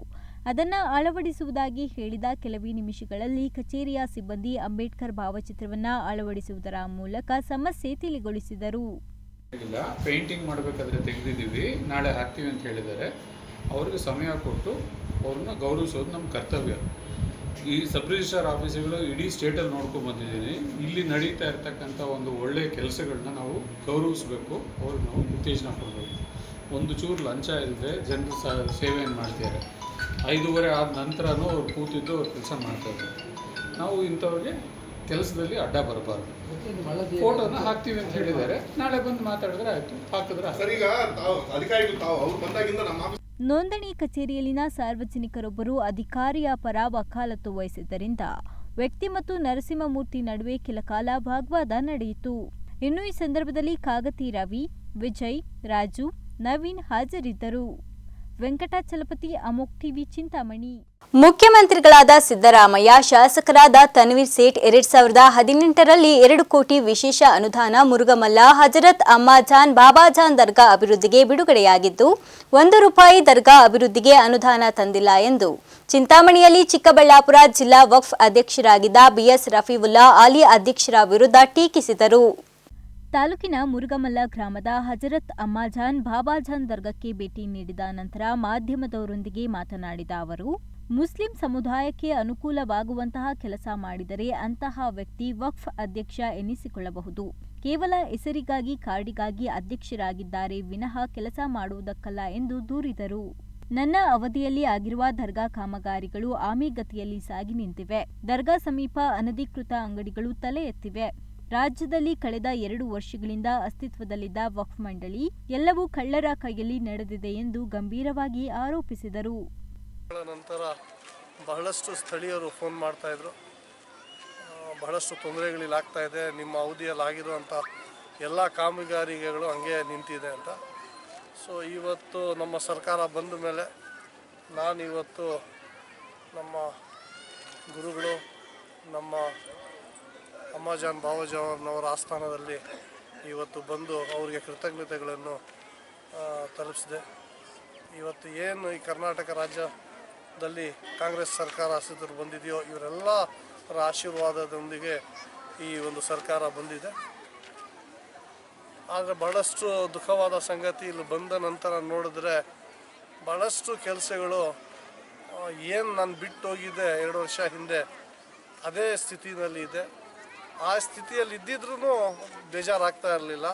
ಅದನ್ನು ಅಳವಡಿಸುವುದಾಗಿ ಹೇಳಿದ ಕೆಲವೇ ನಿಮಿಷಗಳಲ್ಲಿ ಕಚೇರಿಯ ಸಿಬ್ಬಂದಿ ಅಂಬೇಡ್ಕರ್ ಭಾವಚಿತ್ರವನ್ನು ಅಳವಡಿಸುವುದರ ಮೂಲಕ ಸಮಸ್ಯೆ ತಿಳಿಗೊಳಿಸಿದರು. ಪೇಂಟಿಂಗ್ ಮಾಡಬೇಕಾದ್ರೆ ತೆಗೆದಿದ್ದೀವಿ, ನಾಳೆ ಹಾಕ್ತೀವಿ ಅಂತ ಹೇಳಿದ್ದಾರೆ. ಅವ್ರಿಗೆ ಸಮಯ ಕೊಟ್ಟು ಅವ್ರನ್ನ ಗೌರವಿಸೋದು ನಮ್ಮ ಕರ್ತವ್ಯ. ಈ ಸಬ್ ರಿಜಿಸ್ಟ್ರಾರ್ ಆಫೀಸುಗಳು ಇಡೀ ಸ್ಟೇಟಲ್ಲಿ ನೋಡ್ಕೊಂಡು ಬಂದಿದ್ದೀನಿ. ಇಲ್ಲಿ ನಡೀತಾ ಇರ್ತಕ್ಕಂಥ ಒಂದು ಒಳ್ಳೆಯ ಕೆಲಸಗಳನ್ನ ನಾವು ಗೌರವಿಸಬೇಕು, ಅವ್ರಿಗೆ ನಾವು ಉತ್ತೇಜನ ಕೊಡಬೇಕು. ಒಂದು ಚೂರು ಲಂಚ ಇಲ್ಲದೆ ಜನರು ಸೇವೆಯನ್ನು ಮಾಡ್ತಿದ್ದಾರೆ. 5:30 ಆದ ನಂತರನೂ ಅವ್ರು ಕೂತಿದ್ದು ಅವ್ರು ಕೆಲಸ ಮಾಡ್ತಾಯಿದ್ದಾರೆ. ನಾವು ಇಂಥವ್ರಿಗೆ ಕೆಲಸದಲ್ಲಿ ಅಡ್ಡ ಬರಬಾರ್ದು. ಫೋಟೋನ ಹಾಕ್ತೀವಿ ಅಂತ ಹೇಳಿದ್ದಾರೆ, ನಾಳೆ ಬಂದು ಮಾತಾಡಿದ್ರೆ ಆಯಿತು, ಹಾಕಿದ್ರೆ ಸರ್. ಈಗ ಅಧಿಕಾರಿಗಳು ಅವ್ರು ಬಂದಾಗಿಂದ ನಮ್ಮ ನೋಂದಣಿ ಕಚೇರಿಯಲ್ಲಿನ ಸಾರ್ವಜನಿಕರೊಬ್ಬರು ಅಧಿಕಾರಿಯ ಪರ ವಕಾಲತ್ತು ವಹಿಸಿದ್ದರಿಂದ ವ್ಯಕ್ತಿ ಮತ್ತು ನರಸಿಂಹಮೂರ್ತಿ ನಡುವೆ ಕೆಲಕಾಲ ವಾಗ್ವಾದ ನಡೆಯಿತು. ಇನ್ನು ಈ ಸಂದರ್ಭದಲ್ಲಿ ಕಾಗತಿ ರವಿ, ವಿಜಯ್, ರಾಜು, ನವೀನ್ ಹಾಜರಿದ್ದರು. ವೆಂಕಟಾಚಲಪತಿ, ಅಮೋಕ್ ಟಿವಿ, ಚಿಂತಾಮಣಿ. ಮುಖ್ಯಮಂತ್ರಿಗಳಾದ ಸಿದ್ದರಾಮಯ್ಯ, ಶಾಸಕರಾದ ತನ್ವೀರ್ ಸೇಠ್ 2018ರಲ್ಲಿ 2 ಕೋಟಿ ವಿಶೇಷ ಅನುದಾನ ಮುರುಗಮಲ್ಲ ಹಜರತ್ ಅಮ್ಮಾಜಾನ್ ಬಾಬಾಜಾನ್ ದರ್ಗಾ ಅಭಿವೃದ್ಧಿಗೆ ಬಿಡುಗಡೆಯಾಗಿದ್ದು, ₹1 ದರ್ಗಾ ಅಭಿವೃದ್ಧಿಗೆ ಅನುದಾನ ತಂದಿಲ್ಲ ಎಂದು ಚಿಂತಾಮಣಿಯಲ್ಲಿ ಚಿಕ್ಕಬಳ್ಳಾಪುರ ಜಿಲ್ಲಾ ವಕ್ಫ್ ಅಧ್ಯಕ್ಷರಾಗಿದ್ದ BS ರಫೀವುಲ್ಲಾ ಆಲಿ ಅಧ್ಯಕ್ಷರ ವಿರುದ್ಧ ಟೀಕಿಸಿದರು. ತಾಲೂಕಿನ ಮುರುಗಮಲ್ಲ ಗ್ರಾಮದ ಹಜರತ್ ಅಮ್ಮಾಜಾನ್ ಬಾಬಾಜಾನ್ ದರ್ಗಾಕ್ಕೆ ಭೇಟಿ ನೀಡಿದ ನಂತರ ಮಾಧ್ಯಮದವರೊಂದಿಗೆ ಮಾತನಾಡಿದ ಅವರು, ಮುಸ್ಲಿಂ ಸಮುದಾಯಕ್ಕೆ ಅನುಕೂಲವಾಗುವಂತಹ ಕೆಲಸ ಮಾಡಿದರೆ ಅಂತಹ ವ್ಯಕ್ತಿ ವಕ್ಫ್ ಅಧ್ಯಕ್ಷ ಎನ್ನಿಸಿಕೊಳ್ಳಬಹುದು. ಕೇವಲ ಹೆಸರಿಗಾಗಿ ಕಾರ್ಡಿಗಾಗಿ ಅಧ್ಯಕ್ಷರಾಗಿದ್ದಾರೆ ವಿನಃ ಕೆಲಸ ಮಾಡುವುದಕ್ಕಲ್ಲ ಎಂದು ದೂರಿದರು. ನನ್ನ ಅವಧಿಯಲ್ಲಿ ಆಗಿರುವ ದರ್ಗಾ ಕಾಮಗಾರಿಗಳು ಆಮೆಗತಿಯಲ್ಲಿ ಸಾಗಿ ನಿಂತಿವೆ. ದರ್ಗಾ ಸಮೀಪ ಅನಧಿಕೃತ ಅಂಗಡಿಗಳು ತಲೆ ಎತ್ತಿವೆ. ರಾಜ್ಯದಲ್ಲಿ ಕಳೆದ 2 ವರ್ಷಗಳಿಂದ ಅಸ್ತಿತ್ವದಲ್ಲಿದ್ದ ವಕ್ಫ್ ಮಂಡಳಿ ಎಲ್ಲವೂ ಕಳ್ಳರ ಕೈಯಲ್ಲಿ ನಡೆದಿದೆ ಎಂದು ಗಂಭೀರವಾಗಿ ಆರೋಪಿಸಿದರು. ನಂತರ ಬಹಳಷ್ಟು ಸ್ಥಳೀಯರು ಫೋನ್ ಮಾಡ್ತಾಯಿದ್ರು, ಬಹಳಷ್ಟು ತೊಂದರೆಗಳಿಲಾಗ್ತಾ ಇದೆ, ನಿಮ್ಮ ಅವಧಿಯಲ್ಲಿ ಆಗಿರುವಂಥ ಎಲ್ಲ ಕಾಮಗಾರಿಗಳು ಹಂಗೆ ನಿಂತಿದೆ ಅಂತ. ಸೊ ಇವತ್ತು ನಮ್ಮ ಸರ್ಕಾರ ಬಂದ ಮೇಲೆ ನಾನಿವತ್ತು ನಮ್ಮ ಗುರುಗಳು, ನಮ್ಮ ಅಮ್ಮಾಜಾನ್ ಬಾಬಾಜಾನ್ನವರ ಆಸ್ಥಾನದಲ್ಲಿ ಇವತ್ತು ಬಂದು ಅವರಿಗೆ ಕೃತಜ್ಞತೆಗಳನ್ನು ತಲುಪಿಸಿದೆ. ಇವತ್ತು ಏನು ಈ ಕರ್ನಾಟಕ ರಾಜ್ಯದಲ್ಲಿ ಕಾಂಗ್ರೆಸ್ ಸರ್ಕಾರ ಅಸ್ತಿತ್ವಕ್ಕೆ ಬಂದಿದೆಯೋ ಇವರೆಲ್ಲರ ಆಶೀರ್ವಾದದೊಂದಿಗೆ ಈ ಒಂದು ಸರ್ಕಾರ ಬಂದಿದೆ. ಆದರೆ ಬಹಳಷ್ಟು ದುಃಖವಾದ ಸಂಗತಿ, ಇಲ್ಲಿ ಬಂದ ನಂತರ ನೋಡಿದ್ರೆ ಭಾಳಷ್ಟು ಕೆಲಸಗಳು ಏನು ನಾನು ಬಿಟ್ಟು ಹೋಗಿದ್ದೆ 2 ವರ್ಷ ಹಿಂದೆ ಅದೇ ಸ್ಥಿತಿನಲ್ಲಿ ಇದೆ. ಆ ಸ್ಥಿತಿಯಲ್ಲಿ ಇದ್ದಿದ್ರೂ ಬೇಜಾರಾಗ್ತಾ ಇರಲಿಲ್ಲ.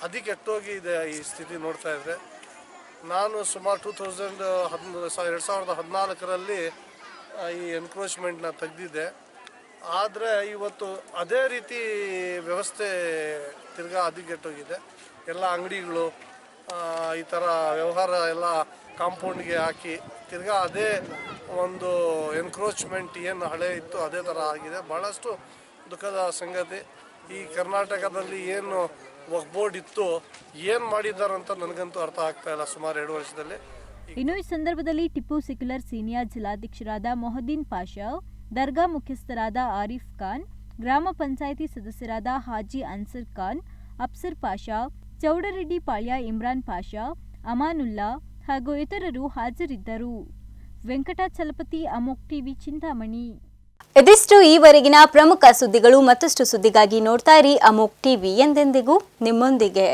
ಅದಕ್ಕೆ ಕೆಟ್ಟೋಗಿದೆ ಈ ಸ್ಥಿತಿ ನೋಡ್ತಾ ಇದ್ದರೆ. ನಾನು ಸುಮಾರು 2014ರಲ್ಲಿ ಈ ಎನ್ಕ್ರೋಚ್ಮೆಂಟ್ನ ತೆಗೆದಿದ್ದೆ. ಆದರೆ ಇವತ್ತು ಅದೇ ರೀತಿ ವ್ಯವಸ್ಥೆ ತಿರ್ಗಾ ಹದಗೆಟ್ಟೋಗಿದೆ. ಎಲ್ಲ ಅಂಗಡಿಗಳು ಈ ಥರ ವ್ಯವಹಾರ ಎಲ್ಲ ಕಾಂಪೌಂಡ್ಗೆ ಹಾಕಿ ತಿರ್ಗಾ ಅದೇ ಒಂದು ಎನ್ಕ್ರೋಚ್ಮೆಂಟ್ ಏನು ಹಳೆ ಇತ್ತು ಅದೇ ಥರ ಆಗಿದೆ. ಭಾಳಷ್ಟು ದುಃಖದ ಸಂಗತಿ. ಈ ಕರ್ನಾಟಕದಲ್ಲಿ ಏನು ವಕ್ಫ್ ಬೋರ್ಡ್ ಇತ್ತು ಏನು ಮಾಡಿದ್ದಾರಂತ ನನಗಂತೂ ಅರ್ಥ ಆಗ್ತಾ ಇಲ್ಲ ಸುಮಾರು 2 ವರ್ಷದಲ್ಲಿ. ಇನ್ನು ಈ ಸಂದರ್ಭದಲ್ಲಿ ಟಿಪ್ಪು ಸೆಕ್ಯುಲರ್ ಸೀನಿಯರ್ ಜಿಲ್ಲಾಧ್ಯಕ್ಷರಾದ ಮೊಹದ್ದೀನ್ ಪಾಷಾ, ದರ್ಗಾ ಮುಖ್ಯಸ್ಥರಾದ ಆರಿಫ್ ಖಾನ್, ಗ್ರಾಮ ಪಂಚಾಯಿತಿ ಸದಸ್ಯರಾದ ಹಾಜಿ ಅನ್ಸರ್ ಖಾನ್, ಅಫ್ಸರ್ ಪಾಷಾ, ಚೌಡರೆಡ್ಡಿ ಪಾಳ್ಯ ಇಮ್ರಾನ್ ಪಾಷಾ, ಅಮಾನುಲ್ಲಾ ಹಾಗೂ ಇತರರು ಹಾಜರಿದ್ದರು. ವೆಂಕಟಾಚಲಪತಿ, ಅಮೋಕ್ ಟಿವಿ, ಚಿಂತಾಮಣಿ. ಇದಿಷ್ಟು ಈವರೆಗಿನ ಪ್ರಮುಖ ಸುದ್ದಿಗಳು. ಮತ್ತಷ್ಟು ಸುದ್ದಿಗಾಗಿ ನೋಡ್ತಾ ಇರಿ ಅಮೋಕ್ ಟಿವಿ, ಎಂದೆಂದಿಗೂ ನಿಮ್ಮೊಂದಿಗೆ.